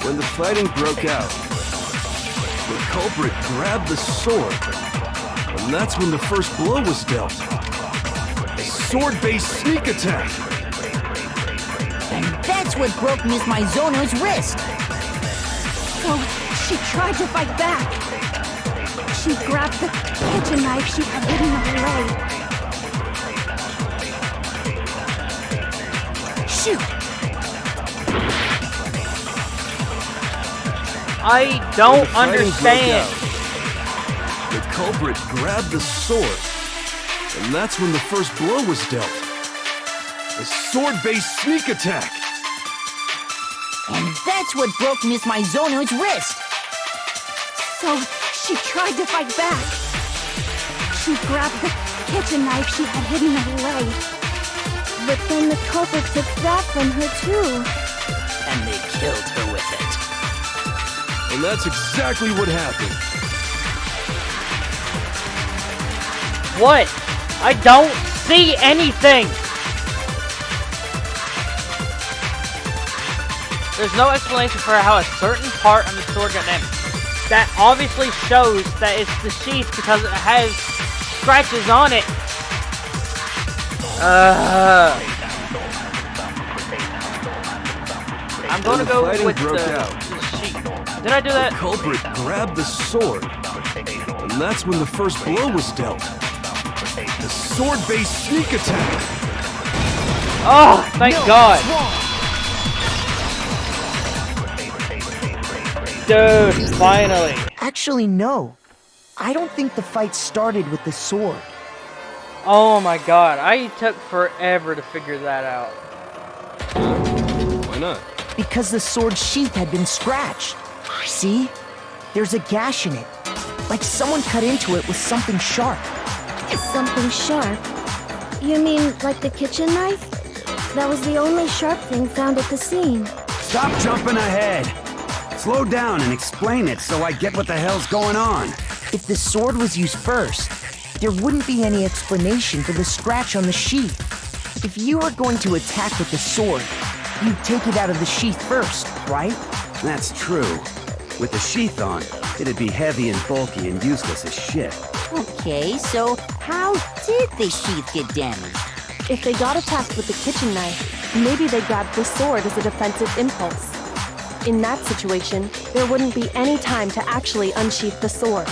When the fighting broke out, the culprit grabbed the sword, and that's when the first blow was dealt. A sword-based sneak attack. And that's what broke Miss Maizono's wrist. So she tried to fight back. She grabbed the kitchen knife she had hidden away. Shoot! I When don't the fighting broke understand. out, the culprit grabbed the sword, and that's when the first blow was dealt. A sword-based sneak attack. And that's what broke Miss Maizono's wrist. So she tried to fight back. She grabbed the kitchen knife she had hidden away. But then the culprit took that from her too. And they killed her with it. And that's exactly what happened. What? I don't see anything! There's no explanation for how a certain part of the sword got damaged. That obviously shows that it's the sheath because it has scratches on it. I'm going to When the go fighting with broke the out, sheath. Did I do that? the culprit grabbed the sword, and that's when the first blow was dealt. A sword-based sneak attack. Oh, thank God. Dude, finally. Actually, no. I don't think the fight started with the sword. Oh my God, I took forever to figure that out. Why not? Because the sword's sheath had been scratched. See? There's a gash in it. Like someone cut into it with something sharp. Something sharp? You mean like the kitchen knife? That was the only sharp thing found at the scene. Stop jumping ahead. Slow down and explain it so I get what the hell's going on. If the sword was used first, there wouldn't be any explanation for the scratch on the sheath. If you were going to attack with the sword, you'd take it out of the sheath first, right? That's true. With the sheath on, it'd be heavy and bulky and useless as shit. Okay, so how did the sheath get damaged? If they got attacked with the kitchen knife, maybe they grabbed the sword as a defensive impulse. In that situation, there wouldn't be any time to actually unsheath the sword.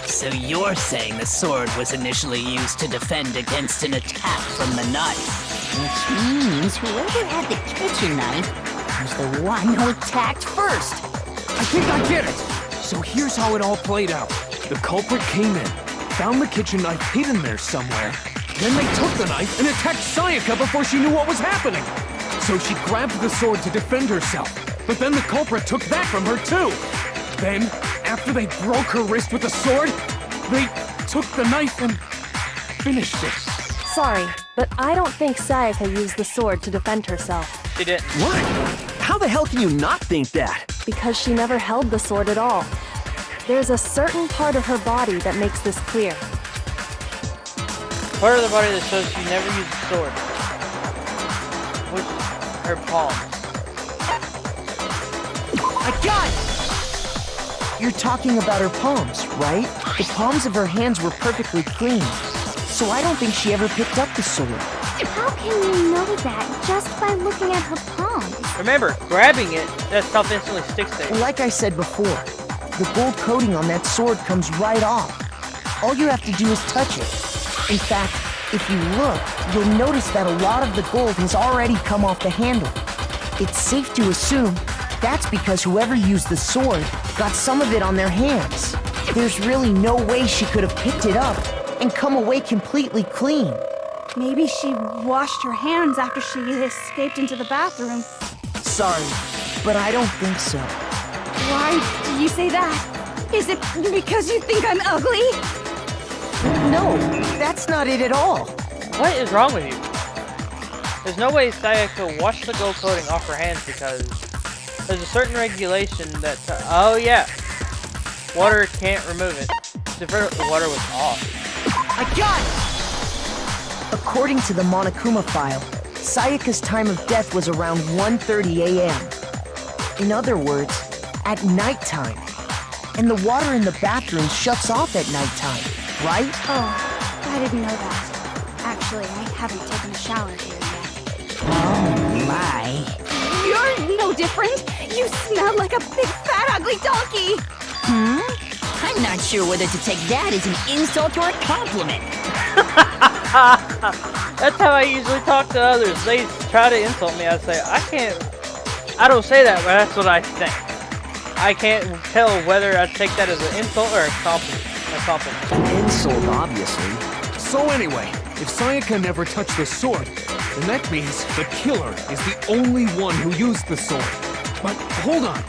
So you're saying the sword was initially used to defend against an attack from the knife? Which means whoever had the kitchen knife was the one who attacked first. I think I get it. So here's how it all played out. The culprit came in, found the kitchen knife hidden there somewhere. Then they took the knife and attacked Sayaka before she knew what was happening. So she grabbed the sword to defend herself. But then the culprit took that from her too. Then, after they broke her wrist with the sword, they took the knife and finished it. Sorry, but I don't think Sayaka used the sword to defend herself. She didn't. What? How the hell can you not think that? Because she never held the sword at all. There's a certain part of her body that makes this clear. Part of the body that shows she never used the sword. Which is her palms. I got it! You're talking about her palms, right? The palms of her hands were perfectly clean. So I don't think she ever picked up the sword. How can you know that just by looking at her palms? Remember, grabbing it, that stuff instantly sticks to you. Like I said before, the gold coating on that sword comes right off. All you have to do is touch it. In fact, if you look, you'll notice that a lot of the gold has already come off the handle. It's safe to assume that's because whoever used the sword got some of it on their hands. There's really no way she could have picked it up and come away completely clean. Maybe she washed her hands after she escaped into the bathroom. Sorry, but I don't think so. Why do you say that? Is it because you think I'm ugly? No, that's not it at all. What is wrong with you? There's no way Sayaka washed the gold coating off her hands because there's a certain regulation that... oh yeah! Water can't remove it. The water was off. I got it! According to the Monokuma file, Sayaka's time of death was around 1:30 a.m. In other words, at nighttime. And the water in the bathroom shuts off at nighttime, right? Oh, I didn't know that. Actually, I haven't taken a shower here yet. Oh, my. You're no different! You smell like a big fat ugly donkey! I'm not sure whether to take that as an insult or a compliment. That's how I usually talk to others. They try to insult me. I say, I don't say that, but that's what I think. I can't tell whether I take that as an insult or a compliment. An insult, obviously. So anyway, if Sayaka never touched the sword, then that means the killer is the only one who used the sword. But hold on.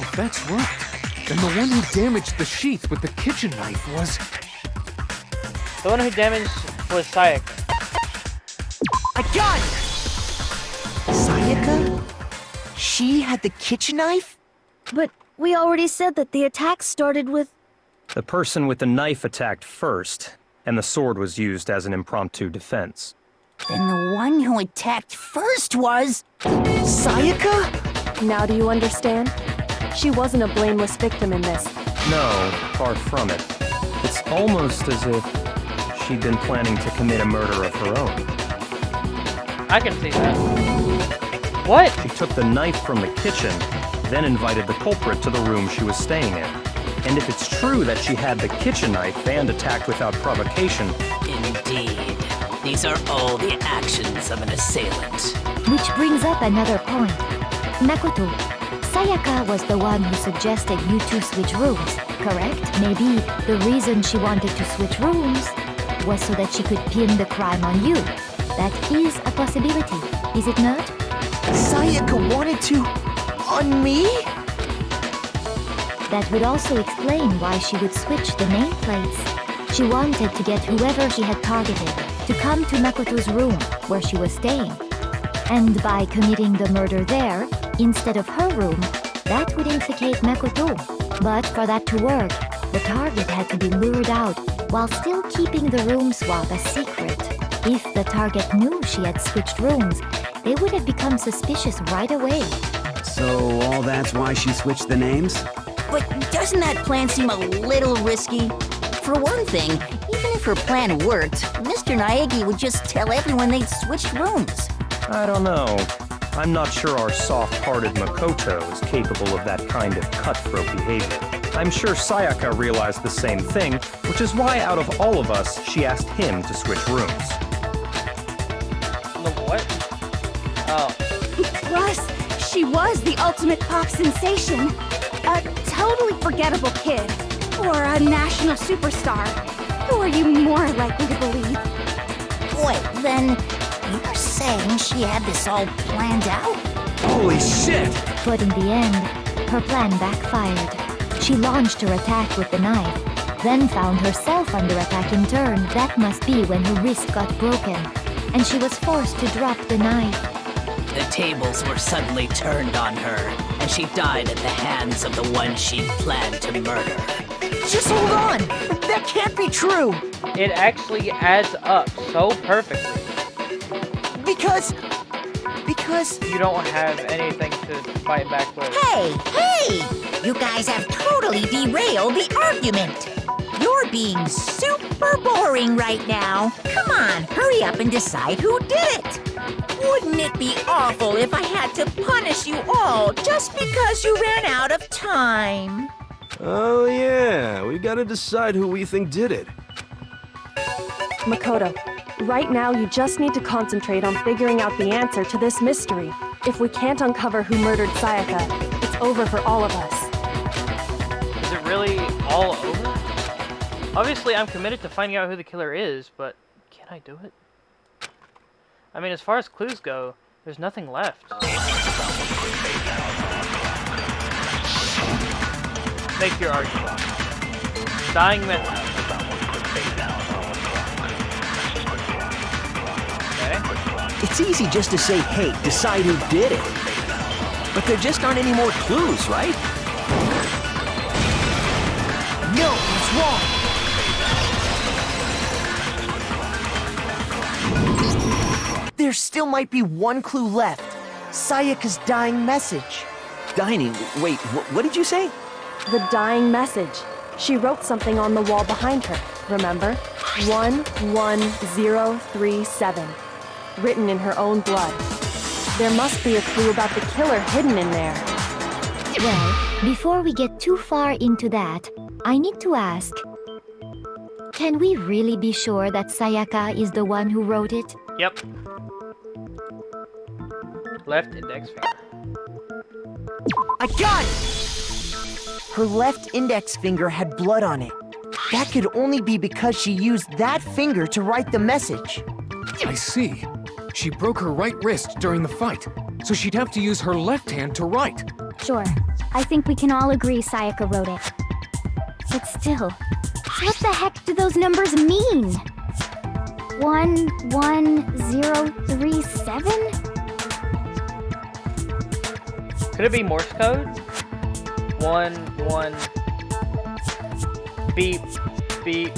If that's right, then the one who damaged the sheath with the kitchen knife was... The one who damaged was Sayaka. I got it! Sayaka? She had the kitchen knife? But we already said that the attack started with... The person with the knife attacked first, and the sword was used as an impromptu defense. Then the one who attacked first was... Sayaka? Now do you understand? She wasn't a blameless victim in this. No, far from it. It's almost as if she'd been planning to commit a murder of her own. I can see that. What? She took the knife from the kitchen, then invited the culprit to the room she was staying in. And if it's true that she had the kitchen knife and attacked without provocation... Indeed. These are all the actions of an assailant. Which brings up another point. Makoto, Sayaka was the one who suggested you two switch rooms, correct? Maybe the reason she wanted to switch rooms was so that she could pin the crime on you. That is a possibility, is it not? Sayaka wanted to... on me? That would also explain why she would switch the nameplates. She wanted to get whoever she had targeted to come to Makoto's room where she was staying. And by committing the murder there, instead of her room, that would implicate Makoto. But for that to work, the target had to be lured out while still keeping the room swap a secret. If the target knew she had switched rooms, they would have become suspicious right away. So all that's why she switched the names? But doesn't that plan seem a little risky? For one thing, even if her plan worked, Mr. Naegi would just tell everyone they'd switched rooms. I don't know. I'm not sure our soft-hearted Makoto is capable of that kind of cutthroat behavior. I'm sure Sayaka realized the same thing, which is why out of all of us, she asked him to switch rooms. The what? Oh. Plus, she was the ultimate pop sensation. A totally forgettable kid. or a national superstar. Who are you more likely to believe? Wait, then you're saying she had this all planned out? Holy shit! But in the end, her plan backfired. She launched her attack with the knife, then found herself under attack in turn. That must be when her wrist got broken, and she was forced to drop the knife. The tables were suddenly turned on her, and she died at the hands of the one she'd planned to murder. Just hold on! That can't be true! It actually adds up so perfectly. Because you don't have anything to fight back with. Hey! You guys have totally derailed the argument. You're being super boring right now. Come on, hurry up and decide who did it. Wouldn't it be awful if I had to punish you all just because you ran out of time? Oh yeah, we gotta decide who we think did it. Makoto, right now you just need to concentrate on figuring out the answer to this mystery. If we can't uncover who murdered Sayaka, it's over for all of us. Is it really all over? Obviously, I'm committed to finding out who the killer is, but can I do it? I mean, as far as clues go, there's nothing left. Make your argument. Dying method. Okay. It's easy just to say, hey, decide who did it. But there just aren't any more clues, right? no, it's wrong. There still might be one clue left. Sayaka's dying message. Dining? Wait, what did you say? The dying message. She wrote something on the wall behind her, remember? 11037. Written in her own blood. There must be a clue about the killer hidden in there. Well, before we get too far into that, I need to ask, can we really be sure that Sayaka is the one who wrote it? Yep. Left index finger. I got it! Her left index finger had blood on it. That could only be because she used that finger to write the message. I see. She broke her right wrist during the fight, so she'd have to use her left hand to write. Sure. I think we can all agree Sayaka wrote it. But still, what the heck do those numbers mean? 11037? Could it be Morse code? 1 1 beep beep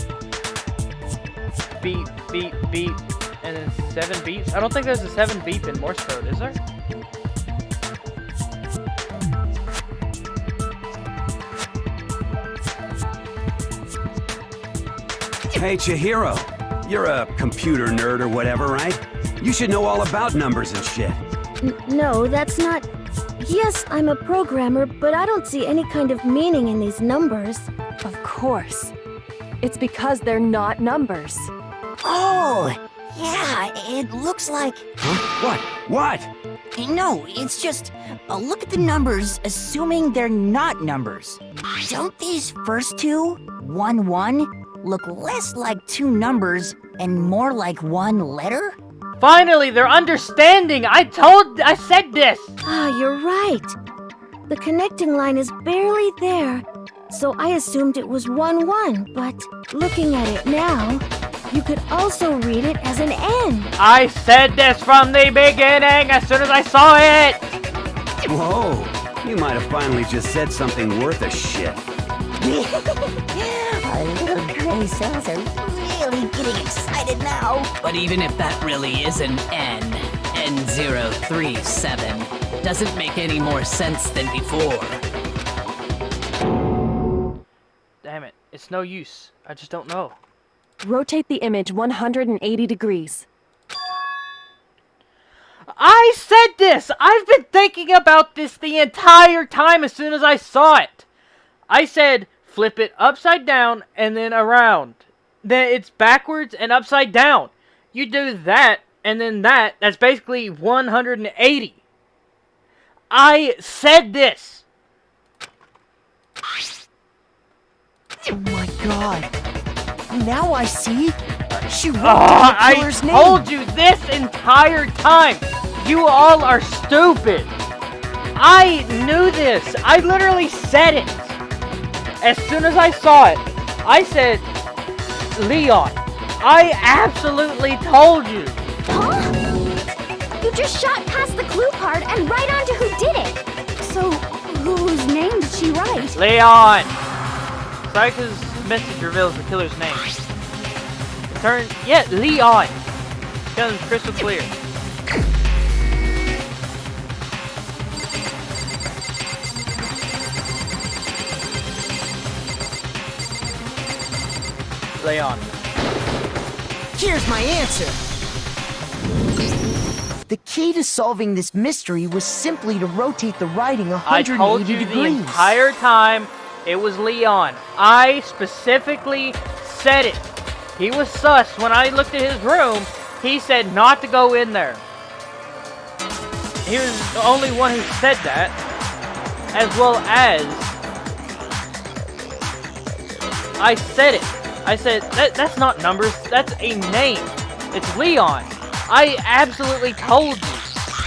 beep beep beep and then 7 beeps? I don't think there's a 7 beep in Morse code, is there? Hey, Chihiro. You're a computer nerd or whatever, right? You should know all about numbers and shit. No, that's not... Yes, I'm a programmer, but I don't see any kind of meaning in these numbers. Of course. It's because they're not numbers. Oh, yeah, it looks like... Huh? What? No, it's just, look at the numbers, assuming they're not numbers. Don't these first two, 1 1, look less like two numbers and more like one letter? Finally, they're understanding! I said this! Ah, you're right. The connecting line is barely there, so I assumed it was 1 1, but looking at it now, you could also read it as an N. I said this from the beginning as soon as I saw it! Whoa, you might have finally just said something worth a shit. Our little gray cells are really getting excited now. But even if that really is an N037, doesn't make any more sense than before. Damn it, it's no use. I just don't know. Rotate the image 180 degrees. I said this! I've been thinking about this the entire time as soon as I saw it. I said, flip it upside down and then around. Then it's backwards and upside down. You do that and then that. That's basically 180. I said this. Oh my god. Now I see. She wrote down the killer's name. I told you this entire time. You all are stupid. I knew this. I literally said it. As soon as I saw it, I said, Leon. I absolutely told you. Huh? You just shot past the clue card and right onto who did it. So, whose name did she write? Leon. Sayaka's message reveals the killer's name. Leon. Becomes crystal clear. Leon. Here's my answer. The key to solving this mystery was simply to rotate the writing 180 I told you degrees. the entire time it was Leon. I specifically said it. He was sus. When I looked at his room, he said not to go in there. He was the only one who said that. As well as I said it. I said, that's not numbers, that's a name. It's Leon. I absolutely told you.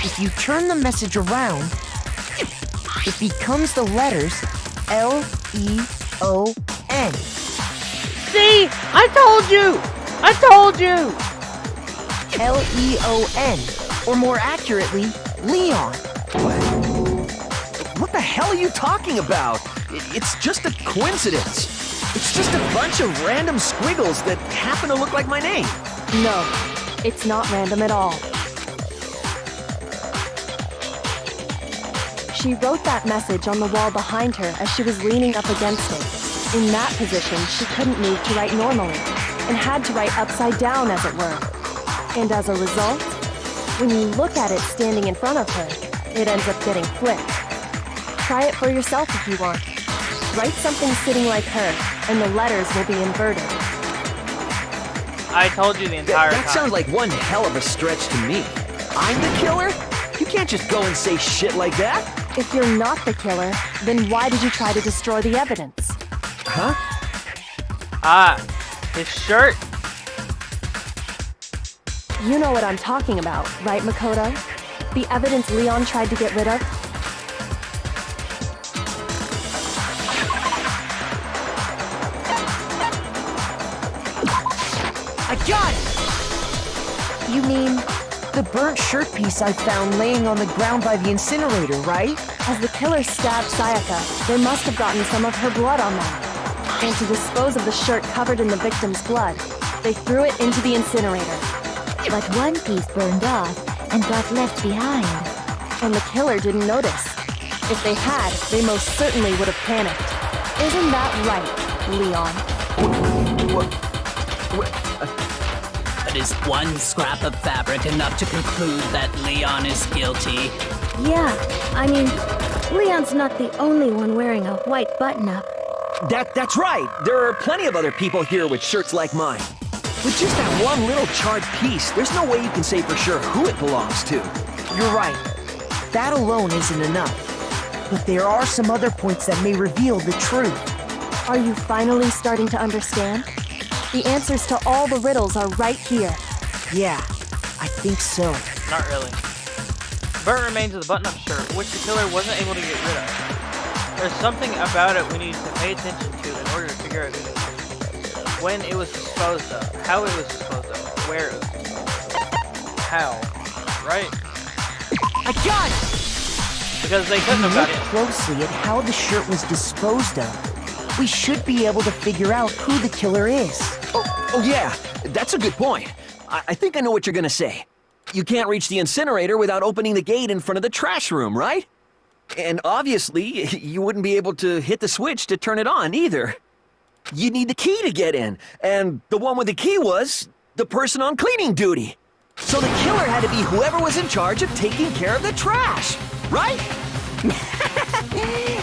If you turn the message around, it becomes the letters L-E-O-N. See? I told you! I told you! L-E-O-N, or more accurately, Leon. What the hell are you talking about? It's just a coincidence. It's just a bunch of random squiggles that happen to look like my name. No, it's not random at all. She wrote that message on the wall behind her as she was leaning up against it. In that position, she couldn't move to write normally, and had to write upside down, as it were. And as a result, when you look at it standing in front of her, it ends up getting flipped. Try it for yourself if you want. Write something sitting like her, and the letters will be inverted. I told you the entire time. That sounds like one hell of a stretch to me. I'm the killer? You can't just go and say shit like that. If you're not the killer, then why did you try to destroy the evidence? Huh? His shirt. You know what I'm talking about, right, Makoto? The evidence Leon tried to get rid of? I got it! You mean the burnt shirt piece I found laying on the ground by the incinerator, right? As the killer stabbed Sayaka, they must have gotten some of her blood on them. And to dispose of the shirt covered in the victim's blood, they threw it into the incinerator. But one piece burned off and got left behind. And the killer didn't notice. If they had, they most certainly would have panicked. Isn't that right, Leon? But is one scrap of fabric enough to conclude that Leon is guilty? Yeah, I mean, Leon's not the only one wearing a white button-up. That's right. There are plenty of other people here with shirts like mine. With just that one little charred piece, there's no way you can say for sure who it belongs to. You're right. That alone isn't enough. But there are some other points that may reveal the truth. Are you finally starting to understand? The answers to all the riddles are right here. Yeah, I think so. Not really. Burnt remains of the button-up shirt, which the killer wasn't able to get rid of. There's something about it we need to pay attention to in order to figure out who it is. When it was disposed of, how it was disposed of, where it was disposed of. How, right? I got it! Because they couldn't have got Look it. closely at how the shirt was disposed of. We should be able to figure out who the killer is. Oh yeah, that's a good point. I think I know what you're gonna say. You can't reach the incinerator without opening the gate in front of the trash room, right? And obviously, you wouldn't be able to hit the switch to turn it on either. You need the key to get in, and the one with the key was the person on cleaning duty. So the killer had to be whoever was in charge of taking care of the trash, right?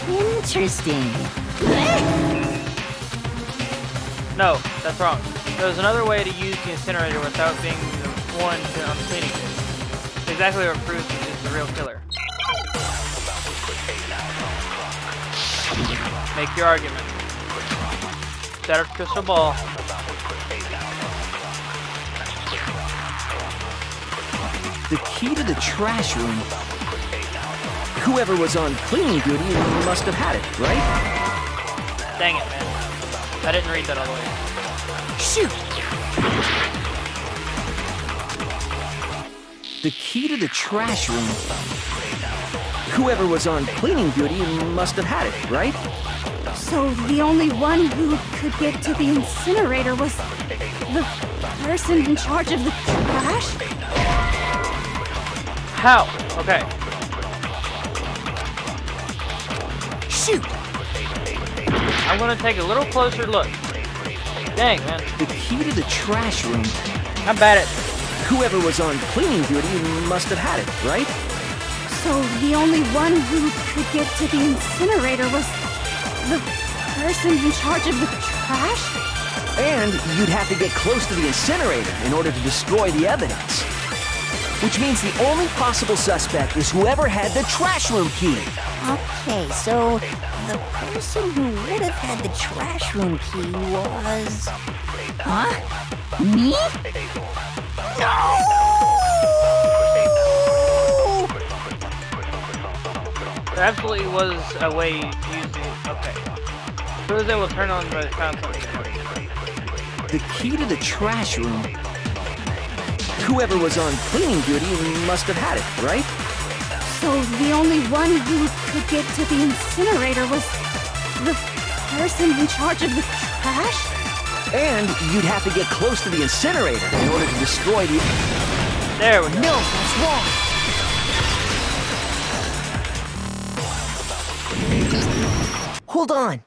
Interesting. No, that's wrong. There's another way to use the incinerator without being the one on the cleaning duty. Exactly what proves he is the real killer. Make your argument. that crystal ball. The key to the trash room. Whoever was on cleaning duty must have had it, right? Dang it, man. I didn't read that all the way. Shoot! The key to the trash room. Whoever was on cleaning duty must have had it, right? So the only one who could get to the incinerator was the person in charge of the trash? How? Okay. Shoot! I'm gonna take a little closer look. Dang, man. The key to the trash room. I'm bad at Whoever was on cleaning duty must have had it, right? So the only one who could get to the incinerator was the person in charge of the trash? And you'd have to get close to the incinerator in order to destroy the evidence. Which means the only possible suspect is whoever had the trash room key. Okay, so the person who would have had the trash room key was... Huh? Me? No! There absolutely was a way to use the... Okay. Who was able to turn on but found something? The key to the trash room. Whoever was on cleaning duty must have had it, right? So the only one who could get to the incinerator was the person in charge of the trash? And you'd have to get close to the incinerator in order to destroy the... There we go. No, that's wrong. Hold on.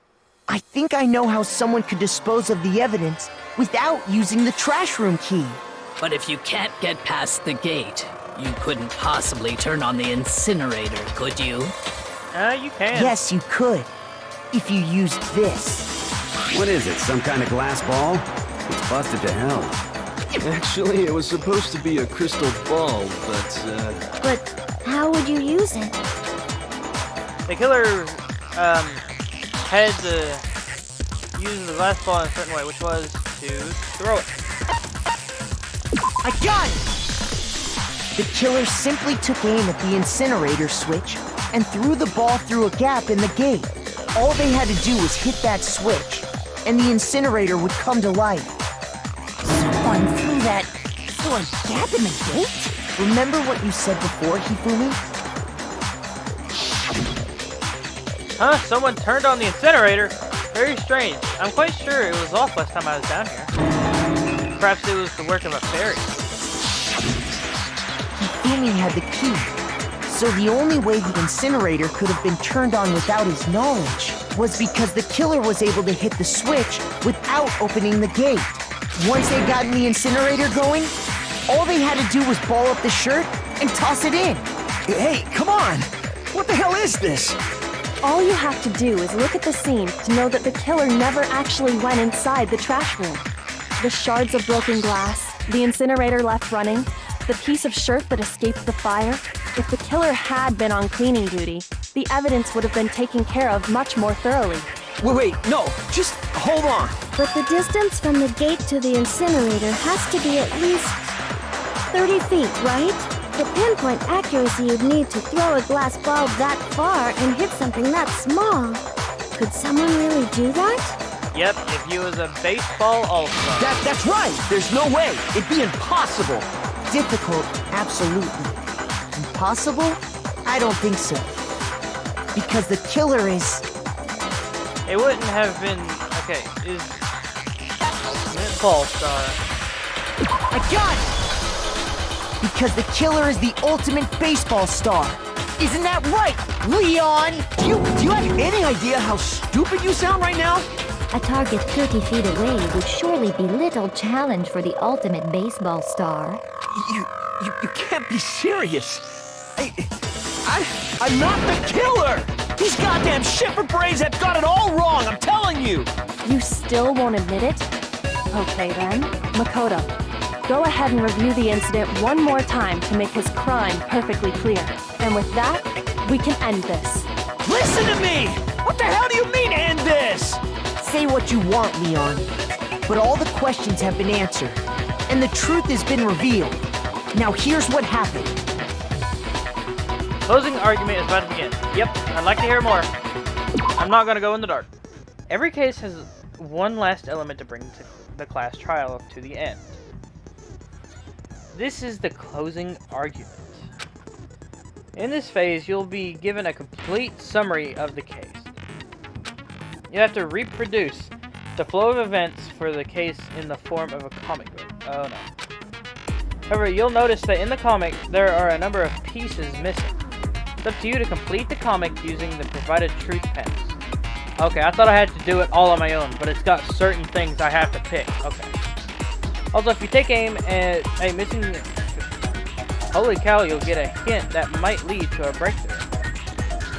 I think I know how someone could dispose of the evidence without using the trash room key. But if you can't get past the gate, you couldn't possibly turn on the incinerator, could you? You can. Yes, you could. If you used this. What is it, some kind of glass ball? It's busted to hell. Actually, it was supposed to be a crystal ball, but, But how would you use it? The killer had to use the glass ball in a certain way, which was to throw it. I got it! The killer simply took aim at the incinerator switch and threw the ball through a gap in the gate. All they had to do was hit that switch, and the incinerator would come to life. Someone threw that through a gap in the gate? Remember what you said before, Hifumi? Huh? Someone turned on the incinerator? Very strange. I'm quite sure it was off last time I was down here. Perhaps it was the work of a fairy. Hifumi had the key, so the only way the incinerator could have been turned on without his knowledge was because the killer was able to hit the switch without opening the gate. Once they got the incinerator going, all they had to do was ball up the shirt and toss it in. Hey, come on! What the hell is this? All you have to do is look at the scene to know that the killer never actually went inside the trash room. The shards of broken glass, the incinerator left running, the piece of shirt that escaped the fire. If the killer had been on cleaning duty, the evidence would have been taken care of much more thoroughly. Wait, no, just hold on. But the distance from the gate to the incinerator has to be at least 30 feet, right? The pinpoint accuracy you'd need to throw a glass ball that far and hit something that small. Could someone really do that? Yep, if you was a baseball all-star. That's right! There's no way! It'd be impossible! Difficult, absolutely. Impossible? I don't think so. Because the killer is... It wouldn't have been... Okay, is... Ultimate ball star. I got it! Because the killer is the ultimate baseball star. Isn't that right, Leon? Do you have any idea how stupid you sound right now? A target 30 feet away would surely be little challenge for the ultimate baseball star. You can't be serious. I'm not the killer! These goddamn shifter brains have got it all wrong, I'm telling you! You still won't admit it? Okay then, Makoto, go ahead and review the incident one more time to make his crime perfectly clear. And with that, we can end this. Listen to me! What the hell do you mean, end this? Say what you want, Leon. But all the questions have been answered, and the truth has been revealed. Now here's what happened. Closing argument is about to begin. Yep, I'd like to hear more. I'm not gonna go in the dark. Every case has one last element to bring to the class trial to the end. This is the closing argument. In this phase, you'll be given a complete summary of the case. You have to reproduce the flow of events for the case in the form of a comic book. Oh no. However, you'll notice that in the comic, there are a number of pieces missing. It's up to you to complete the comic using the provided truth pens. Okay, I thought I had to do it all on my own, but it's got certain things I have to pick. Okay. Also, if you take aim at a missing... Holy cow, you'll get a hint that might lead to a breakthrough.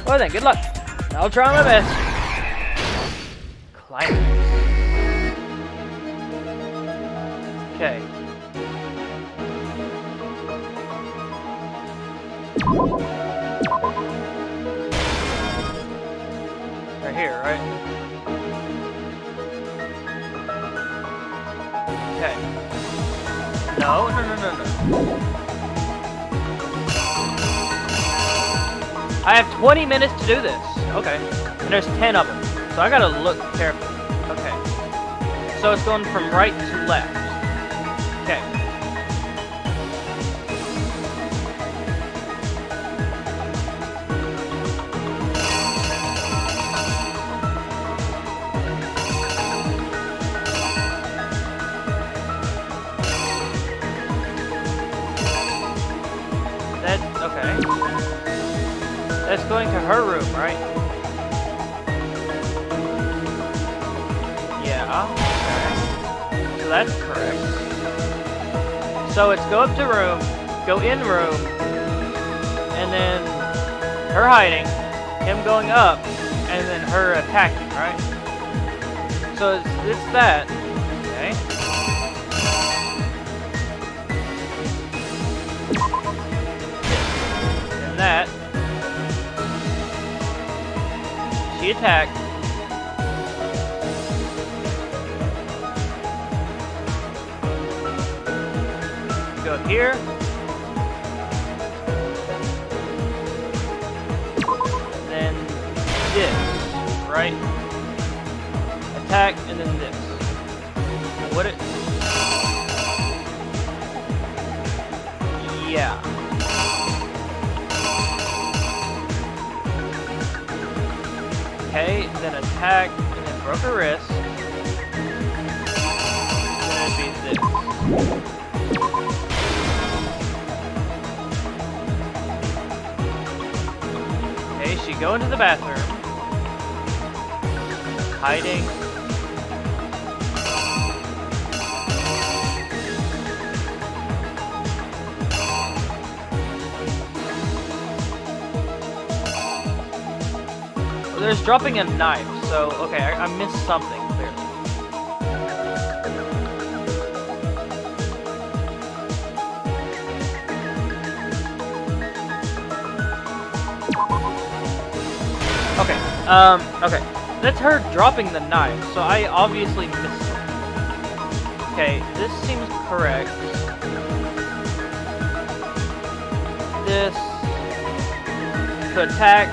Well then, good luck. I'll try my best. Climax. Okay. Right here, right? Okay. No. I have 20 minutes to do this. Okay. And there's 10 of them. So I gotta look carefully. Okay. So it's going from right to left. Okay. Okay. That's going to her room, right? Yeah, okay. So that's correct. So it's go up to room, go in room, and then her hiding, him going up, and then her attacking, right? So it's that. Okay. That she attacked. Go here. Then this, right? Attack and then this. What it? Yeah. Okay, then attack, and then broke her wrist. Then it'd be this. Okay, she go into the bathroom. Hiding. There's dropping a knife, so okay, I missed something clearly. Okay, okay. That's her dropping the knife, so I obviously missed something. Okay, this seems correct. This to attack,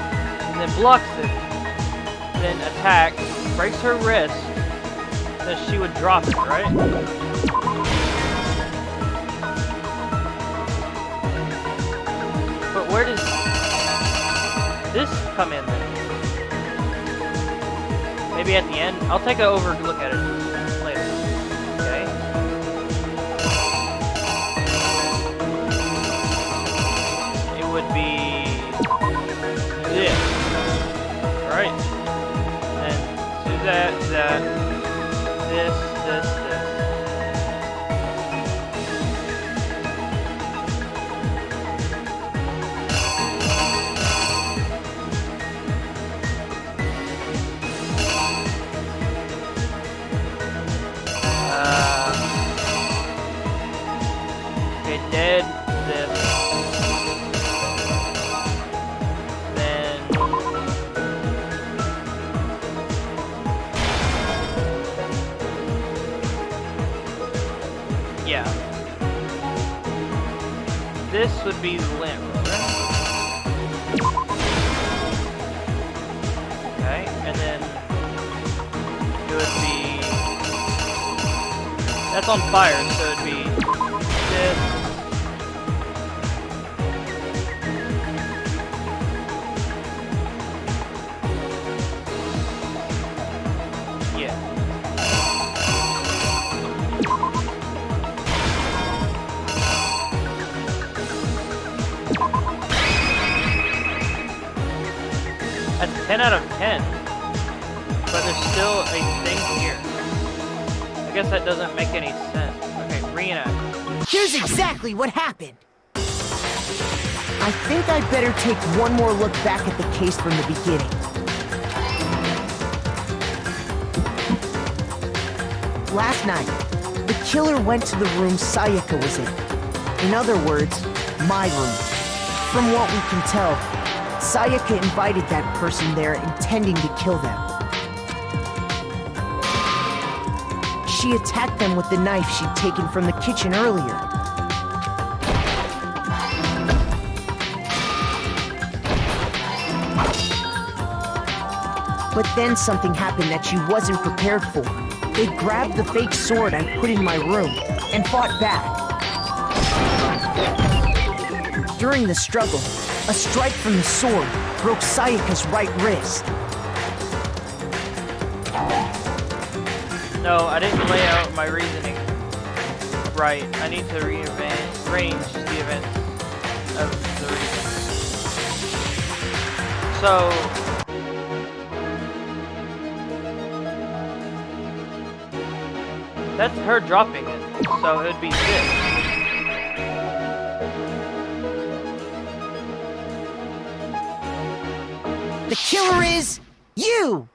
and then blocks it. Then attack, breaks her wrist, then she would drop it, right? But where does this come in then? Maybe at the end? I'll take an over look at it later. Okay. It would be this, right? That, this. Okay, dead, this. Then this would be the lint roller. Okay, and then it would be... That's on fire, so it'd be this. Yeah. That's 10 out of 10. But there's still a thing here. I guess that doesn't make any sense. Okay, reenact. Here's exactly what happened. I think I'd better take one more look back at the case from the beginning. Last night, the killer went to the room Sayaka was in. In other words, my room. From what we can tell, Sayaka invited that person there intending to kill them. She attacked them with the knife she'd taken from the kitchen earlier. But then something happened that she wasn't prepared for. They grabbed the fake sword I put in my room and fought back. During the struggle, a strike from the sword broke Sayaka's right wrist. No, I didn't lay out my reasoning right. I need to rearrange the events of the reason. So... That's her dropping it, so it would be this. The killer is you!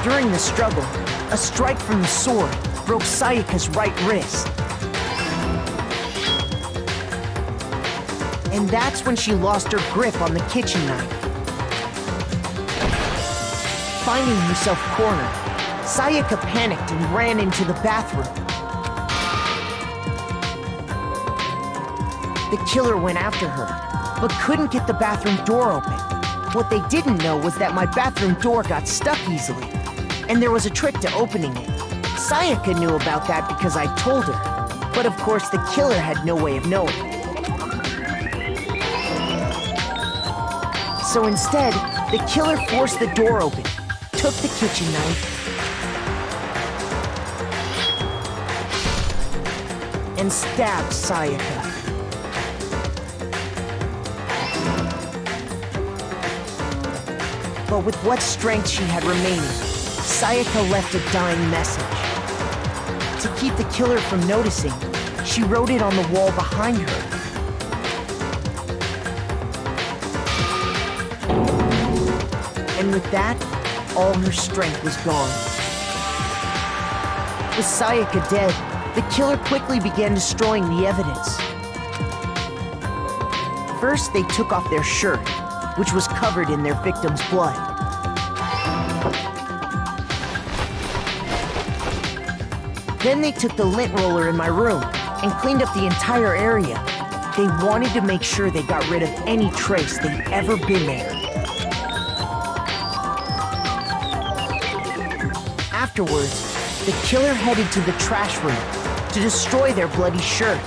During the struggle, a strike from the sword broke Sayaka's right wrist. And that's when she lost her grip on the kitchen knife. Finding herself cornered, Sayaka panicked and ran into the bathroom. The killer went after her, but couldn't get the bathroom door open. What they didn't know was that my bathroom door got stuck easily, and there was a trick to opening it. Sayaka knew about that because I told her, but of course the killer had no way of knowing. So instead, the killer forced the door open, took the kitchen knife, and stabbed Sayaka. But with what strength she had remaining, Sayaka left a dying message. To keep the killer from noticing, she wrote it on the wall behind her. And with that, all her strength was gone. With Sayaka dead, the killer quickly began destroying the evidence. First, they took off their shirt, which was covered in their victim's blood. Then they took the lint roller in my room and cleaned up the entire area. They wanted to make sure they got rid of any trace they'd ever been there. Afterwards, the killer headed to the trash room to destroy their bloody shirt.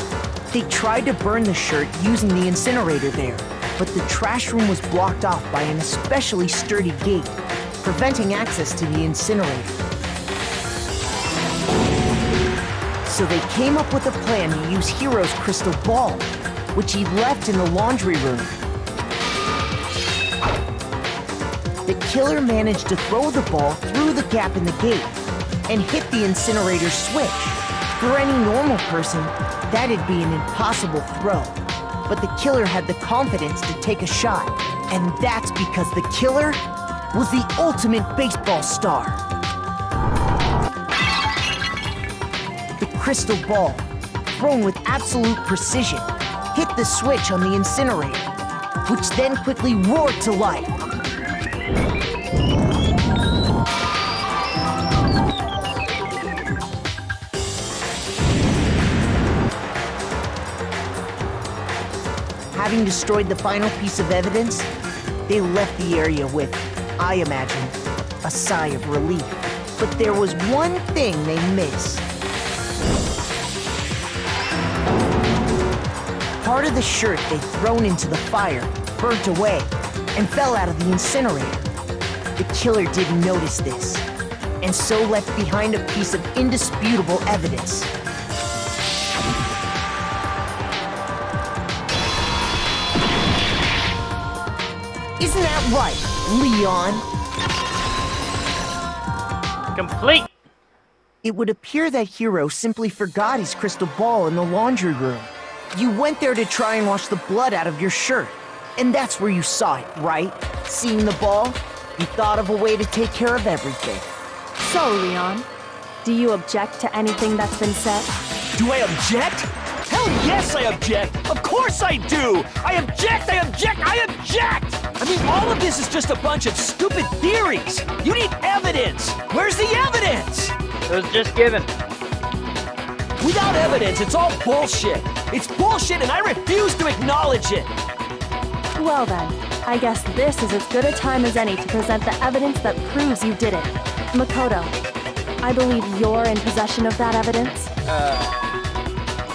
They tried to burn the shirt using the incinerator there, but the trash room was blocked off by an especially sturdy gate, preventing access to the incinerator. So they came up with a plan to use Hiro's crystal ball, which he left in the laundry room. The killer managed to throw the ball through the gap in the gate and hit the incinerator switch. For any normal person, that'd be an impossible throw. But the killer had the confidence to take a shot, and that's because the killer was the ultimate baseball star. The crystal ball, thrown with absolute precision, hit the switch on the incinerator, which then quickly roared to life. having destroyed the final piece of evidence, they left the area with, I imagine, a sigh of relief. But there was one thing they missed. Part of the shirt they'd thrown into the fire burnt away and fell out of the incinerator. The killer didn't notice this, and so left behind a piece of indisputable evidence. Isn't that right, Leon? Complete! It would appear that Hero simply forgot his crystal ball in the laundry room. You went there to try and wash the blood out of your shirt. And that's where you saw it, right? Seeing the ball, you thought of a way to take care of everything. So, Leon, do you object to anything that's been said? Do I object? Hell yes, I object! Of course I do! I object! I object! I object! I mean, all of this is just a bunch of stupid theories! You need evidence! Where's the evidence? It was just given. Without evidence, it's all bullshit! It's bullshit and I refuse to acknowledge it! Well then, I guess this is as good a time as any to present the evidence that proves you did it. Makoto, I believe you're in possession of that evidence?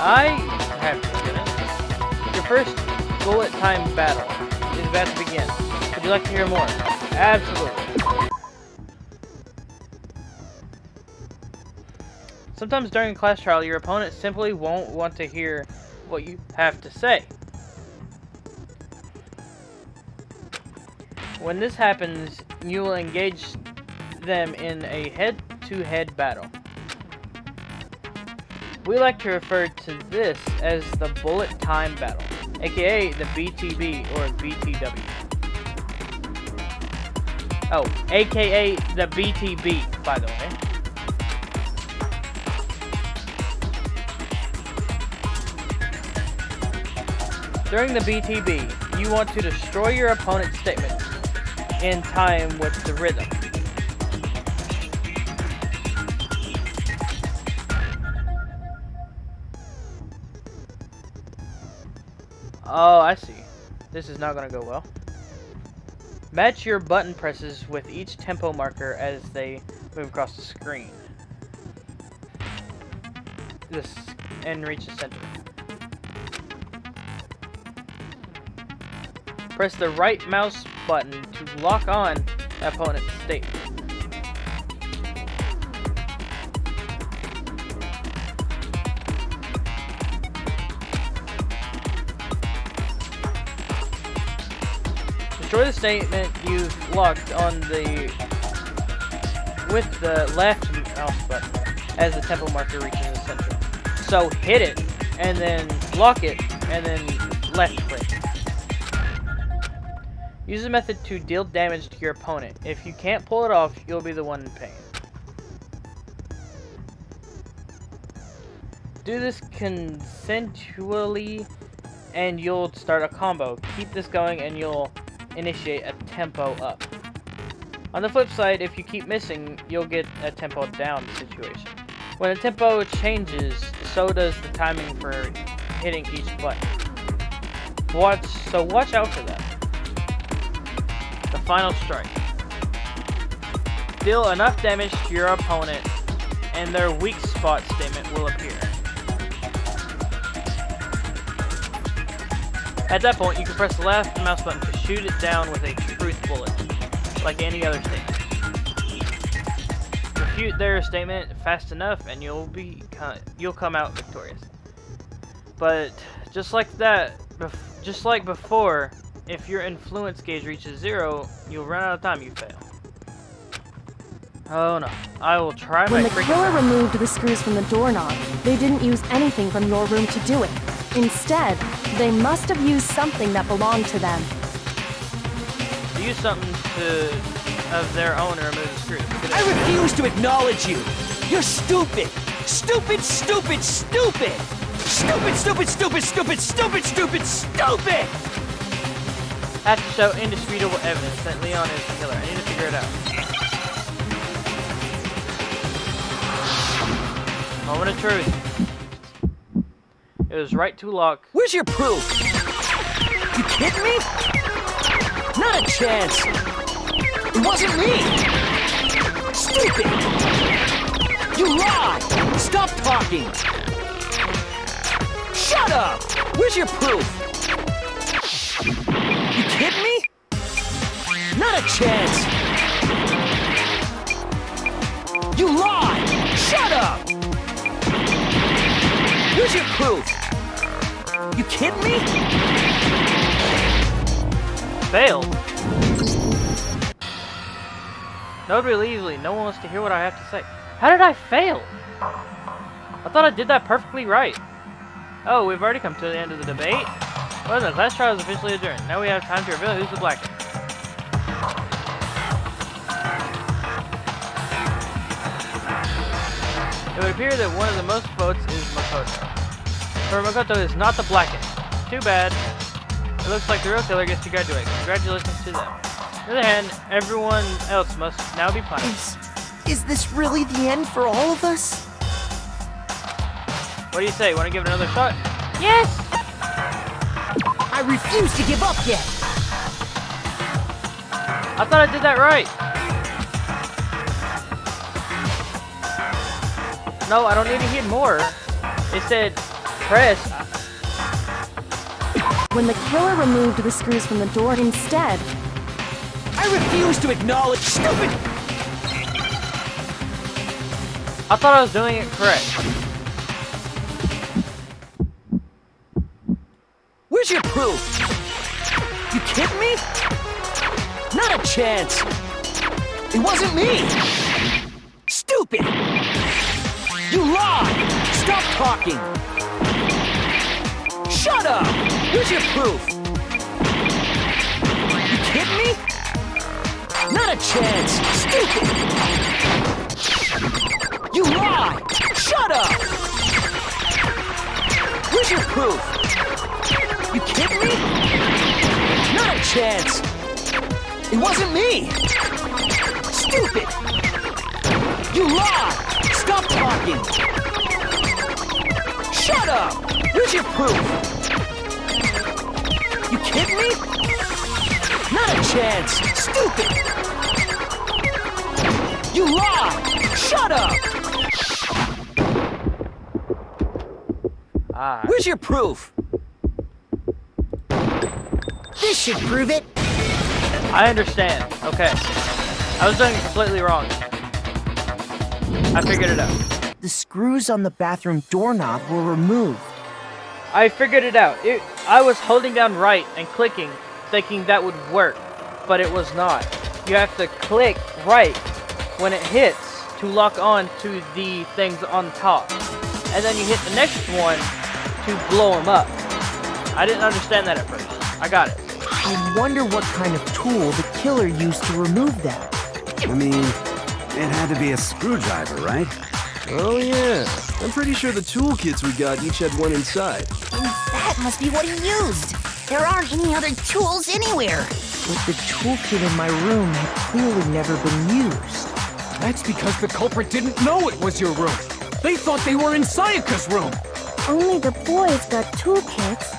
I have evidence. Your first bullet time battle is about to begin. Would you like to hear more? Absolutely. Sometimes during a class trial, your opponent simply won't want to hear what you have to say. When this happens, you will engage them in a head-to-head battle. We like to refer to this as the bullet time battle, aka the BTB or BTW. Oh, aka the BTB, by the way. During the BTB, you want to destroy your opponent's statement in time with the rhythm. Oh, I see. This is not going to go well. Match your button presses with each tempo marker as they move across the screen. And reach the center. Press the right mouse button to lock on the opponent's state. Destroy the statement you've locked on with the left mouse button as the tempo marker reaches the center. So hit it, and then lock it, and then left click. Use the method to deal damage to your opponent. If you can't pull it off, you'll be the one in pain. Do this consensually and you'll start a combo. Keep this going and you'll initiate a tempo up. On the flip side, if you keep missing, you'll get a tempo down situation. When the tempo changes, so does the timing for hitting each button. Watch out for that. The final strike. Deal enough damage to your opponent and their weak spot statement will appear. At that point, you can press the left mouse button to shoot it down with a truth bullet, like any other statement. Refute their statement fast enough and you'll come out victorious. But just like before, if your influence gauge reaches 0, you'll run out of time, you fail. Oh no, I will try my freaking best. When the killer removed the screws from the doorknob, they didn't use anything from your room to do it. Instead, they must have used something that belonged to them. Use something of their own to remove the screws. I refuse to acknowledge you! You're stupid! Stupid, stupid, stupid! Stupid, stupid, stupid, stupid, stupid, stupid, stupid! I have to show indisputable evidence that Leon is the killer. I need to figure it out. Moment of truth. It was right to lock. Where's your proof? You kidding me? Not a chance! It wasn't me! Stupid! You lied! Stop talking! Shut up! Where's your proof? You kidding me? Not a chance! You lied! Shut up! Where's your proof? You kidding me? Failed. Node relievingly, no one wants to hear what I have to say. How did I fail? I thought I did that perfectly right. Oh, we've already come to the end of the debate. Well, the class trial is officially adjourned. Now we have time to reveal who's the Blackened. It would appear that one of the most votes is Makoto. For Makoto is not the Blackened. Too bad. It looks like the real killer gets to graduate. Congratulations to them. On the other hand, everyone else must now be punished. Is this really the end for all of us? What do you say? Want to give it another shot? Yes! I refuse to give up yet! I thought I did that right. No, I don't need to hear more. It said, press. When the killer removed the screws from the door instead, I refuse to acknowledge stupid! I thought I was doing it correct. Where's your proof? You kidding me? Not a chance! It wasn't me! Stupid! You lied! Stop talking! Shut up! Where's your proof? You kidding me? Not a chance! Stupid! You lie! Shut up! Where's your proof? You kidding me? Not a chance! It wasn't me! Stupid! You lie! Stop talking! Shut up! Where's your proof? You kidding me? Not a chance! Stupid! You lie! Shut up! Where's your proof? This should prove it. I understand. Okay. I was doing it completely wrong. I figured it out. The screws on the bathroom doorknob were removed. I figured it out. I was holding down right and clicking, thinking that would work, but it was not. You have to click right when it hits to lock on to the things on top. And then you hit the next one to blow them up. I didn't understand that at first. I got it. I wonder what kind of tool the killer used to remove that. I mean, it had to be a screwdriver, right? Oh yeah, I'm pretty sure the toolkits we got each had one inside. And that must be what he used. There aren't any other tools anywhere. But the toolkit in my room had clearly never been used. That's because the culprit didn't know it was your room. They thought they were in Sayaka's room. Only the boys got toolkits,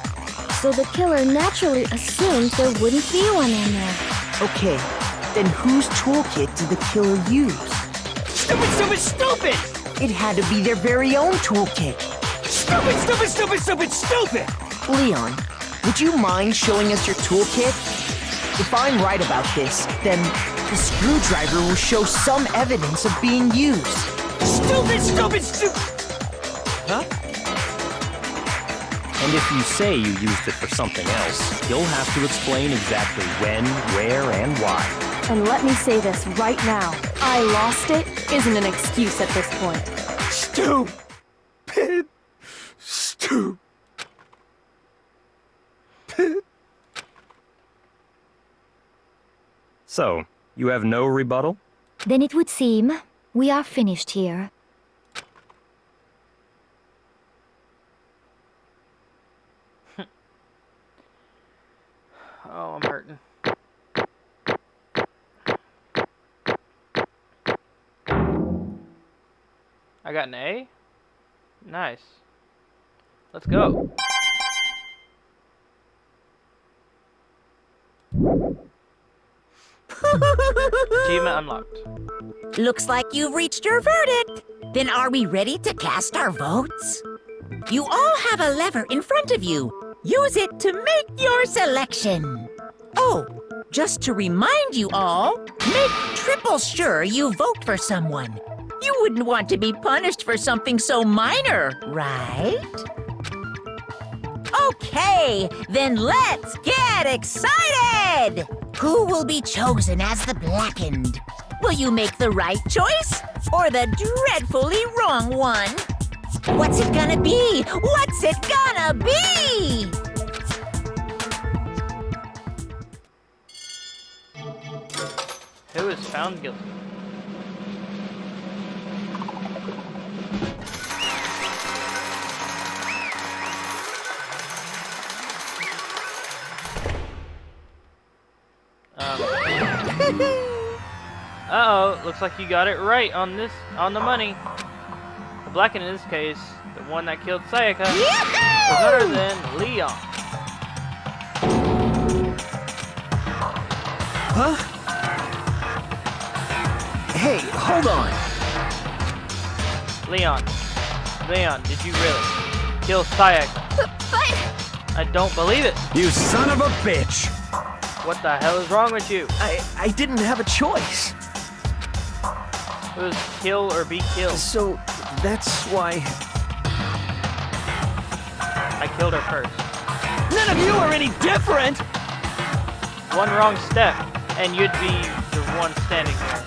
so the killer naturally assumed there wouldn't be one in there. Okay, then whose toolkit did the killer use? Stupid, stupid, stupid! It had to be their very own toolkit. Stupid, stupid, stupid, stupid, stupid! Leon, would you mind showing us your toolkit? If I'm right about this, then the screwdriver will show some evidence of being used. Stupid, stupid, stupid! Huh? And if you say you used it for something else, you'll have to explain exactly when, where, and why. and let me say this right now, I lost it isn't an excuse at this point. Stupid. Stupid. So, you have no rebuttal? Then it would seem we are finished here. Oh, I'm hurting. I got an A? Nice. Let's go. Achievement unlocked. Looks like you've reached your verdict. Then are we ready to cast our votes? You all have a lever in front of you. Use it to make your selection. Oh, just to remind you all, make triple sure you vote for someone. You wouldn't want to be punished for something so minor, right? Okay, then let's get excited! Who will be chosen as the Blackened? Will you make the right choice or the dreadfully wrong one? What's it gonna be? What's it gonna be? Who is found guilty? Uh-oh, looks like you got it right on the money. The Blackened in this case, the one that killed Sayaka, was other than Leon. Huh? Hey, hold on. Leon, did you really kill Sayaka? But... I don't believe it. You son of a bitch! What the hell is wrong with you? I didn't have a choice. It was kill or be killed. So, that's why... I killed her first. None of you are any different! One wrong step, and you'd be the one standing there.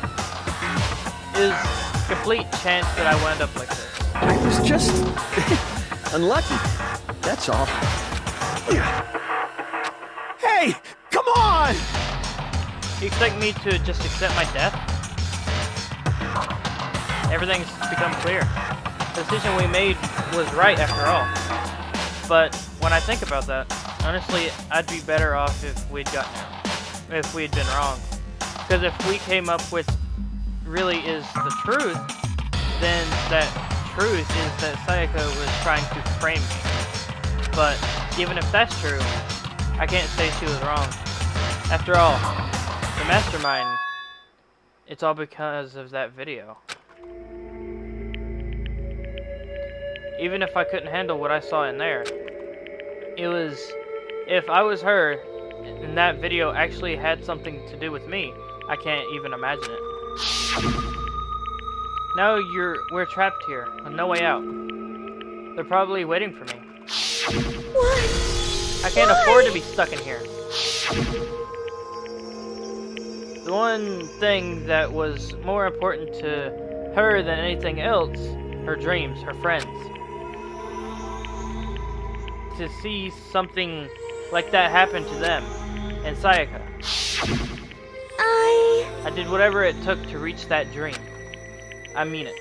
Is complete chance that I wound up like this. I was just... unlucky. That's all. Hey! Come on! You expect me to just accept my death? Everything's become clear. The decision we made was right after all. But when I think about that, honestly, I'd be better off if we'd gotten out. If we'd been wrong. Because if we came up with really is the truth, then that truth is that Sayaka was trying to frame me. But even if that's true, I can't say she was wrong. After all, the mastermind, it's all because of that video. Even if I couldn't handle what I saw in there, it was, if I was her, and that video actually had something to do with me, I can't even imagine it. Now we're trapped here, with no way out. They're probably waiting for me. What? I can't afford to be stuck in here. The one thing that was more important to her than anything else, her dreams, her friends. To see something like that happen to them, and Sayaka. I did whatever it took to reach that dream. I mean it.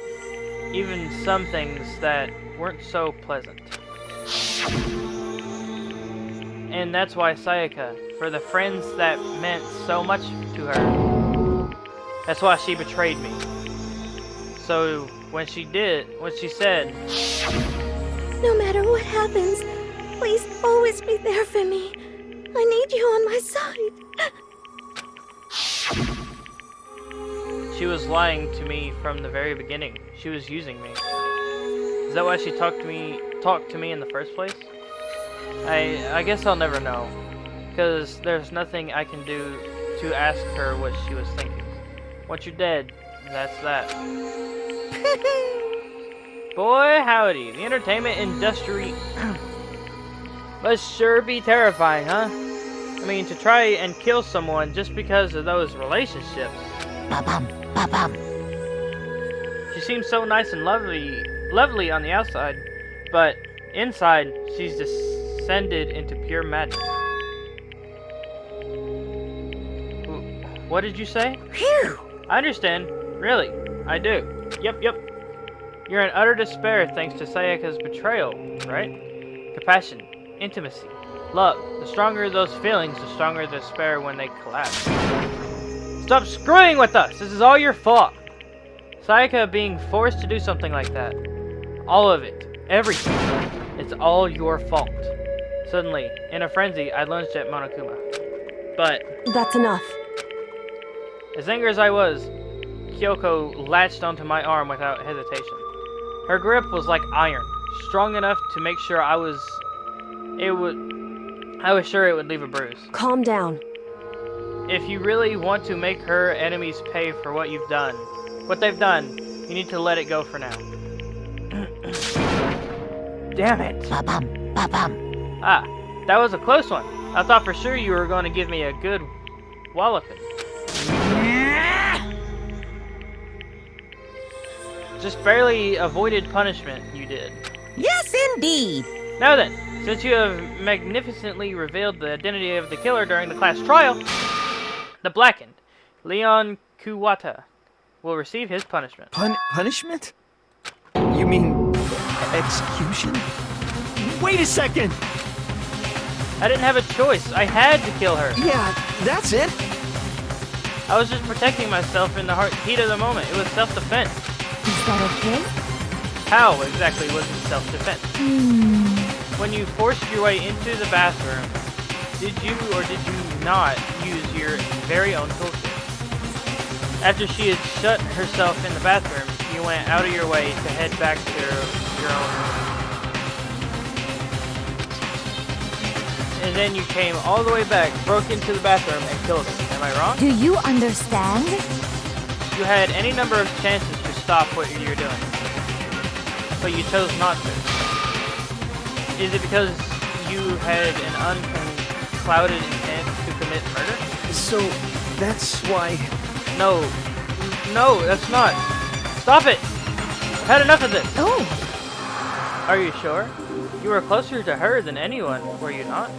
Even some things that weren't so pleasant. And that's why Sayaka, for the friends that meant so much to her, that's why she betrayed me. So when she said, No matter what happens, please always be there for me. I need you on my side. she was lying to me from the very beginning. She was using me. Is that why she talked to me in the first place? I guess I'll never know, because there's nothing I can do to ask her what she was thinking. Once you're dead, that's that. Boy, howdy, the entertainment industry must sure be terrifying, huh? I mean, to try and kill someone just because of those relationships. Ba-bum, ba-bum. She seems so nice and lovely on the outside, but inside, she's descended into pure madness. What did you say? Phew! I understand. Really, I do. Yep. You're in utter despair thanks to Sayaka's betrayal, right? Compassion, intimacy, love. The stronger those feelings, the stronger the despair when they collapse. Stop screwing with us! This is all your fault! Sayaka being forced to do something like that. All of it. Everything. It's all your fault. Suddenly, in a frenzy, I lunged at Monokuma. but... That's enough. As angry as I was, Kyoko latched onto my arm without hesitation. Her grip was like iron, strong enough to make sure I was sure it would leave a bruise. Calm down. If you really want to make her enemies pay for what they've done, you need to let it go for now. Damn it. Ba-bum, ba-bum. Ah, that was a close one. I thought for sure you were going to give me a good walloping. Just barely avoided punishment, you did. Yes, indeed. Now then, since you have magnificently revealed the identity of the killer during the class trial, the Blackened, Leon Kuwata, will receive his punishment. Punishment? You mean execution? Wait a second! I didn't have a choice. I had to kill her. Yeah, that's it. I was just protecting myself in the heat of the moment. It was self-defense. Is that okay? How exactly was it self-defense? When you forced your way into the bathroom, did you or did you not use your very own toolkit? After she had shut herself in the bathroom, you went out of your way to head back to your own room. And then you came all the way back, broke into the bathroom, and killed her. Am I wrong? Do you understand? You had any number of chances to stop what you're doing, but you chose not to. Is it because you had an unclouded intent to commit murder? So, that's why... No, that's not. Stop it! I've had enough of this. Oh. Are you sure? You were closer to her than anyone, were you not?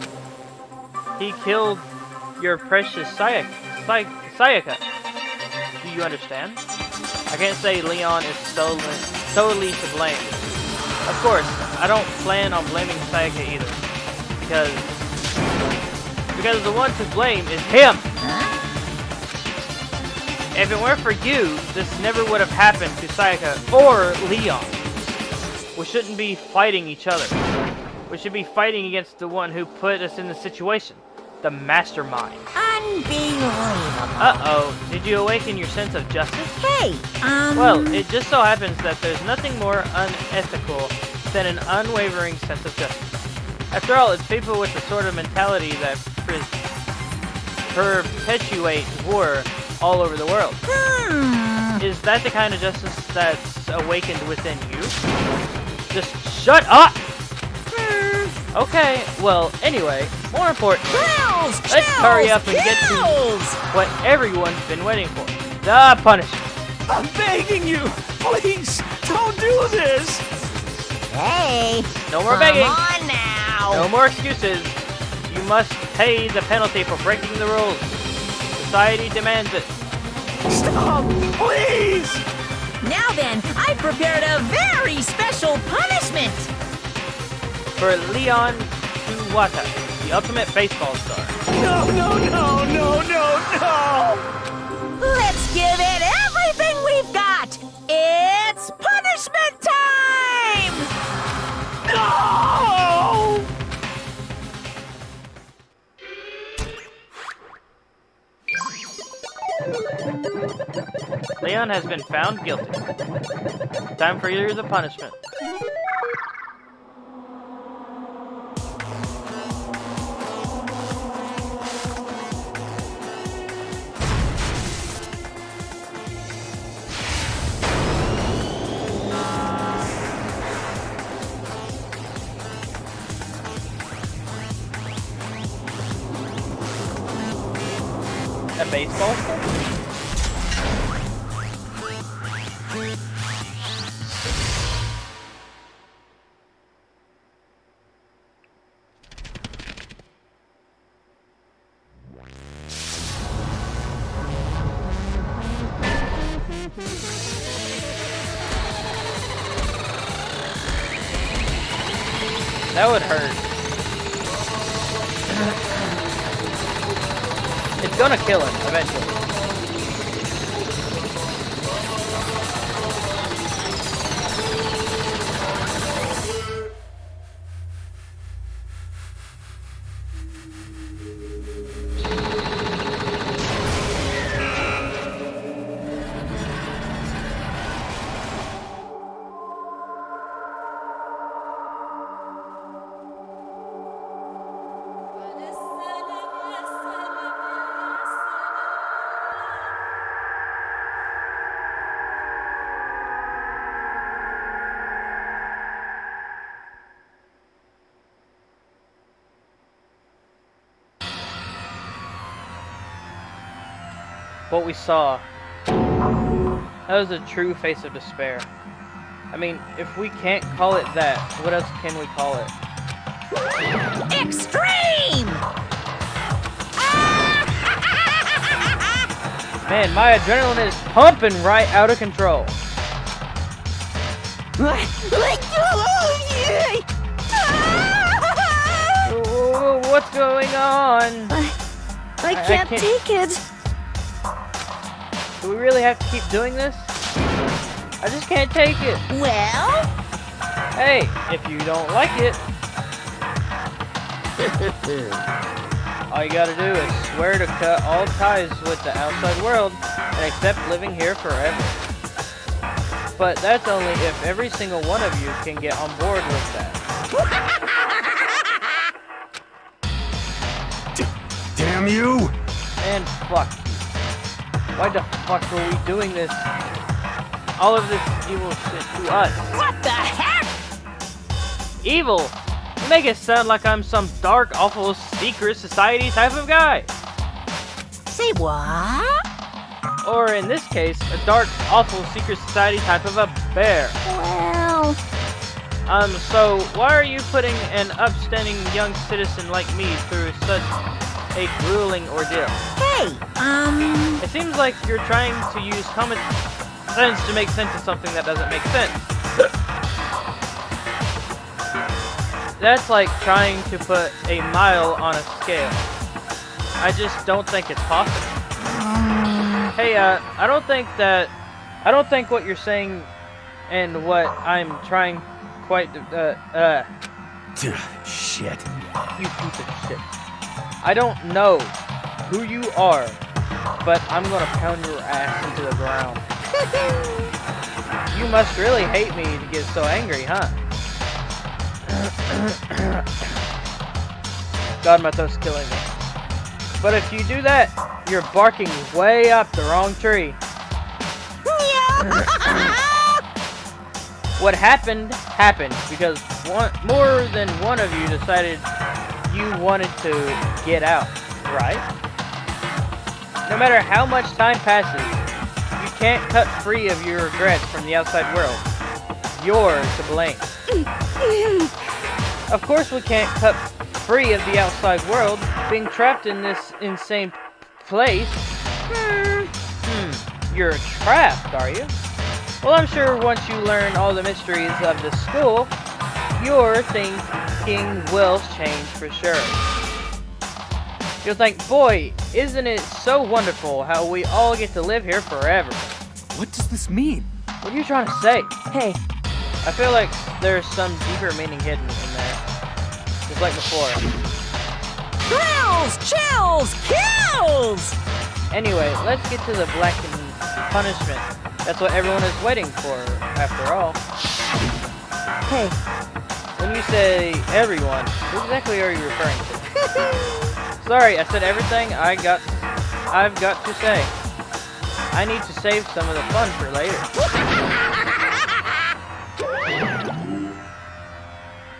He killed your precious Sayaka. Do you understand? I can't say Leon is solely to blame. Of course, I don't plan on blaming Sayaka either. Because the one to blame is him! If it weren't for you, this never would have happened to Sayaka or Leon. We shouldn't be fighting each other. We should be fighting against the one who put us in the situation. The mastermind. Unbelievable. Uh-oh. Did you awaken your sense of justice? Hey, Well, it just so happens that there's nothing more unethical than an unwavering sense of justice. After all, it's people with the sort of mentality that perpetuate war all over the world. Is that the kind of justice that's awakened within you? Just shut up! Okay, well, anyway, more important, let's hurry up and get to what everyone's been waiting for. The punishment. I'm begging you! Please, don't do this! Hey! No more begging! Come on now! No more excuses. You must pay the penalty for breaking the rules. Society demands it. Stop! Please! Now then, I prepared a very special punishment! For Leon Kuwata, the ultimate baseball star. No! Let's give it everything we've got! It's punishment time! No! Leon has been found guilty. Time for the punishment. A baseball star? That would hurt. It's gonna kill him eventually. what we saw, that was a true face of despair. I mean, if we can't call it that, what else can we call it? Extreme! Man, my adrenaline is pumping right out of control. What's going on? I can't take it. Do we really have to keep doing this? I just can't take it. Well? Hey, if you don't like it, all you gotta do is swear to cut all ties with the outside world and accept living here forever. But that's only if every single one of you can get on board with that. Damn you! And fuck you. Why the fuck are we doing this? All of this evil shit to us. What the heck? Evil? You make it sound like I'm some dark, awful, secret society type of guy. Say what? Or in this case, a dark, awful, secret society type of a bear. Well... So why are you putting an upstanding young citizen like me through such a grueling ordeal? Hey, It seems like you're trying to use common sense to make sense of something that doesn't make sense. That's like trying to put a mile on a scale. I just don't think it's possible. Hey, I don't think what you're saying and what I'm trying quite, Shit. You piece of shit. I don't know who you are, but I'm gonna pound your ass into the ground. You must really hate me to get so angry, huh? God, my throat's killing me. But if you do that, you're barking way up the wrong tree. What happened, happened because more than one of you decided you wanted to get out, right? No matter how much time passes, you can't cut free of your regrets from the outside world. You're to blame. Of course we can't cut free of the outside world, being trapped in this insane place. You're trapped, are you? Well, I'm sure once you learn all the mysteries of the school, your thinking will change for sure. You'll think, boy, isn't it so wonderful how we all get to live here forever. What does this mean? What are you trying to say? Hey. I feel like there's some deeper meaning hidden in there. Just like before. Thrills, chills, kills! Anyway, let's get to the Blackened punishment. That's what everyone is waiting for, after all. Hey. When you say everyone, who exactly are you referring to? Sorry, I said everything I've got to say. I need to save some of the fun for later.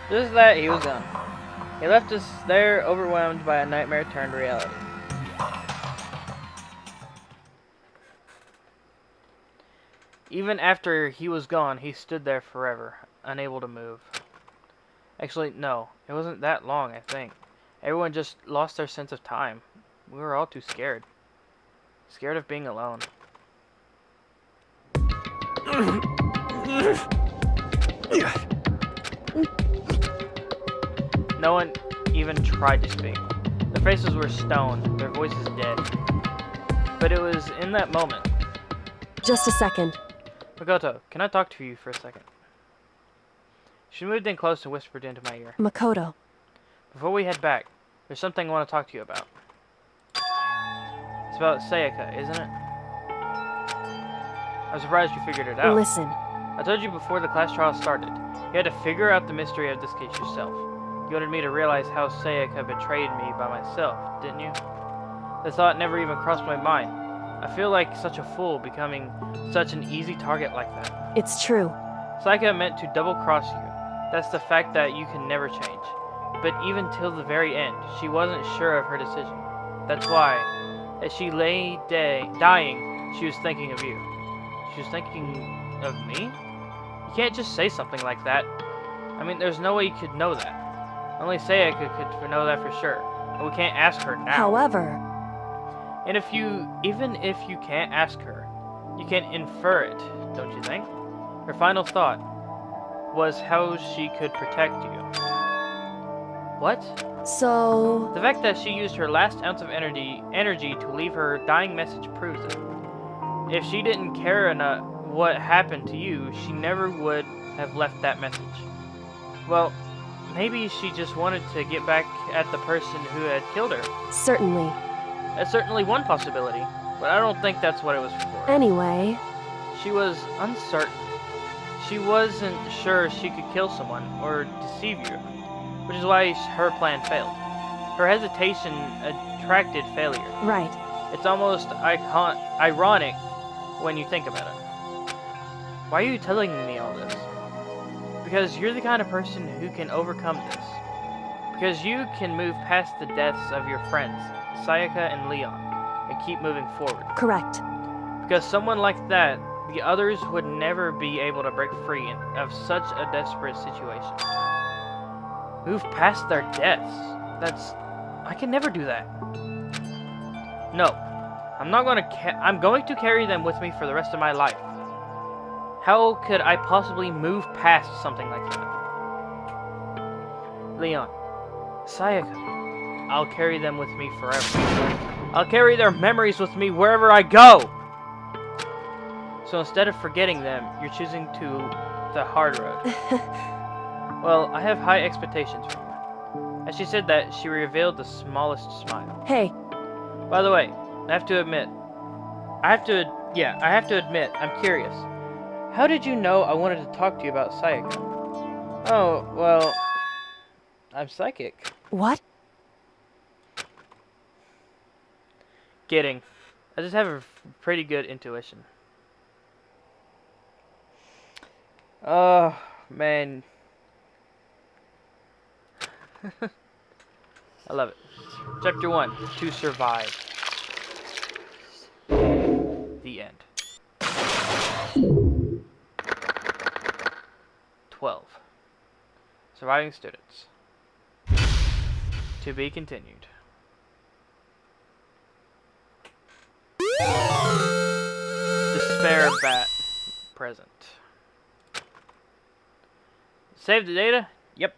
Just that, he was gone. He left us there overwhelmed by a nightmare turned reality. Even after he was gone, he stood there forever, unable to move. Actually, no, it wasn't that long, I think. Everyone just lost their sense of time. We were all too scared. Scared of being alone. No one even tried to speak. Their faces were stone, their voices dead. But it was in that moment. Just a second. Makoto, can I talk to you for a second? She moved in close and whispered into my ear. Makoto. Before we head back, there's something I want to talk to you about. It's about Sayaka, isn't it? I'm surprised you figured it out. Listen. I told you before the class trial started. You had to figure out the mystery of this case yourself. You wanted me to realize how Sayaka betrayed me by myself, didn't you? The thought never even crossed my mind. I feel like such a fool becoming such an easy target like that. It's true. Sayaka meant to double-cross you. That's the fact that you can never change. But even till the very end, she wasn't sure of her decision. That's why, As she lay dying, she was thinking of you. She was thinking of me? You can't just say something like that. I mean, there's no way you could know that. Only Sayaka could know that for sure. And we can't ask her now. However... And even if you can't ask her, you can infer it, don't you think? Her final thought was how she could protect you. What? So... The fact that she used her last ounce of energy to leave her dying message proves it. If she didn't care enough what happened to you, she never would have left that message. Well, maybe she just wanted to get back at the person who had killed her. Certainly. That's certainly one possibility, but I don't think that's what it was for. Anyway... She was uncertain. She wasn't sure she could kill someone or deceive you, which is why her plan failed. Her hesitation attracted failure. Right. It's almost ironic when you think about it. Why are you telling me all this? Because you're the kind of person who can overcome this. Because you can move past the deaths of your friends, Sayaka and Leon, and keep moving forward. Correct. Because someone like that, the others would never be able to break free of such a desperate situation. Move past their deaths. I can never do that. No. I'm going to carry them with me for the rest of my life. How could I possibly move past something like that? Leon. Sayaka. I'll carry them with me forever. I'll carry their memories with me wherever I go! So instead of forgetting them, you're choosing the hard road. Well, I have high expectations for you. As she said that, she revealed the smallest smile. Hey. By the way, I have to admit, I'm curious. How did you know I wanted to talk to you about Sayaka? Oh, well, I'm psychic. What? Kidding. I just have a pretty good intuition. Oh, man. I love it. Chapter 1, To Survive. The end. 12. Surviving students. To be continued. Despair bat present. Save the data? Yep.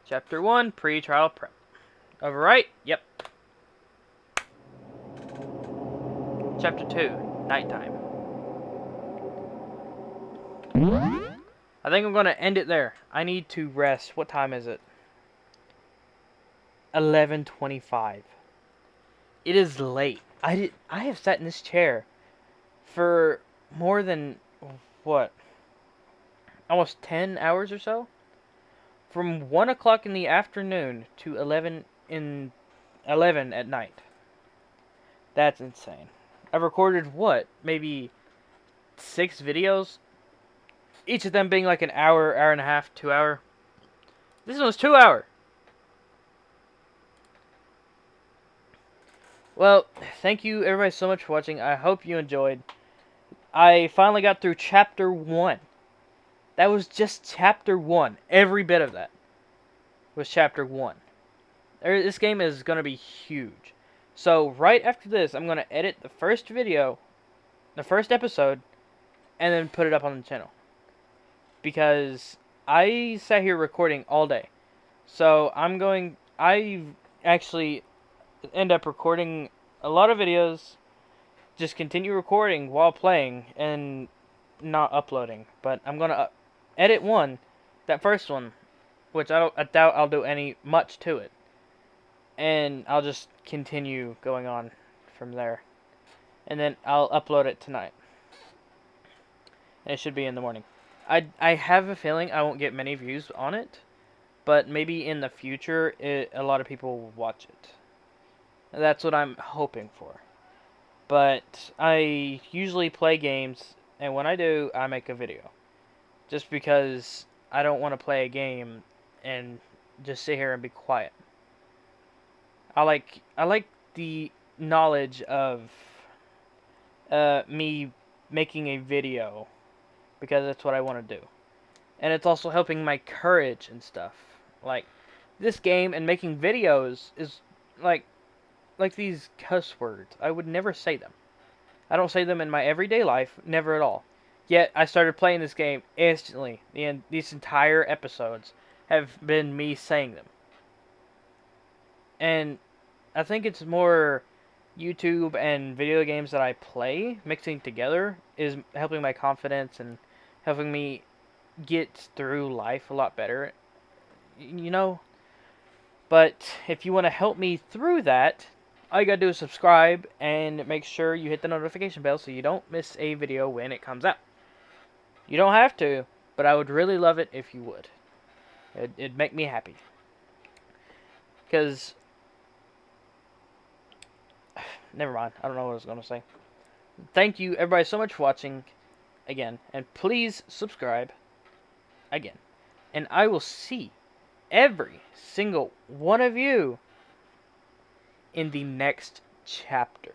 Chapter 1, Pre-Trial Prep. Overwrite? Yep. Chapter 2, Nighttime. I think I'm going to end it there. I need to rest. What time is it? 11:25. It is late. I have sat in this chair for more than, what? Almost 10 hours or so? From 1 o'clock in the afternoon to 11 at night. That's insane. I've recorded, what? Maybe 6 videos? Each of them being like an hour, hour and a half, 2 hour. This one was 2 hour. Well, thank you everybody so much for watching. I hope you enjoyed. I finally got through Chapter 1. That was just Chapter 1. Every bit of that was Chapter 1. This game is going to be huge. So, right after this, I'm going to edit the first video, the first episode, and then put it up on the channel. Because I sat here recording all day. So, I actually end up recording a lot of videos, just continue recording while playing, and not uploading. But I'm going to edit that first one, which I doubt I'll do much to it. And I'll just continue going on from there. And then I'll upload it tonight. And it should be in the morning. I have a feeling I won't get many views on it. But maybe in the future, a lot of people will watch it. That's what I'm hoping for. But I usually play games, and when I do, I make a video. Just because I don't want to play a game and just sit here and be quiet. I like the knowledge of me making a video because that's what I want to do. And it's also helping my courage and stuff. Like, this game and making videos is like these cuss words. I would never say them. I don't say them in my everyday life, never at all. Yet, I started playing this game instantly. These entire episodes have been me saying them. And I think it's more YouTube and video games that I play, mixing together, is helping my confidence and helping me get through life a lot better. You know? But if you want to help me through that, all you gotta do is subscribe and make sure you hit the notification bell so you don't miss a video when it comes out. You don't have to, but I would really love it if you would. It'd make me happy. Because... never mind. I don't know what I was going to say. Thank you, everybody, so much for watching again. And please subscribe again. And I will see every single one of you in the next chapter.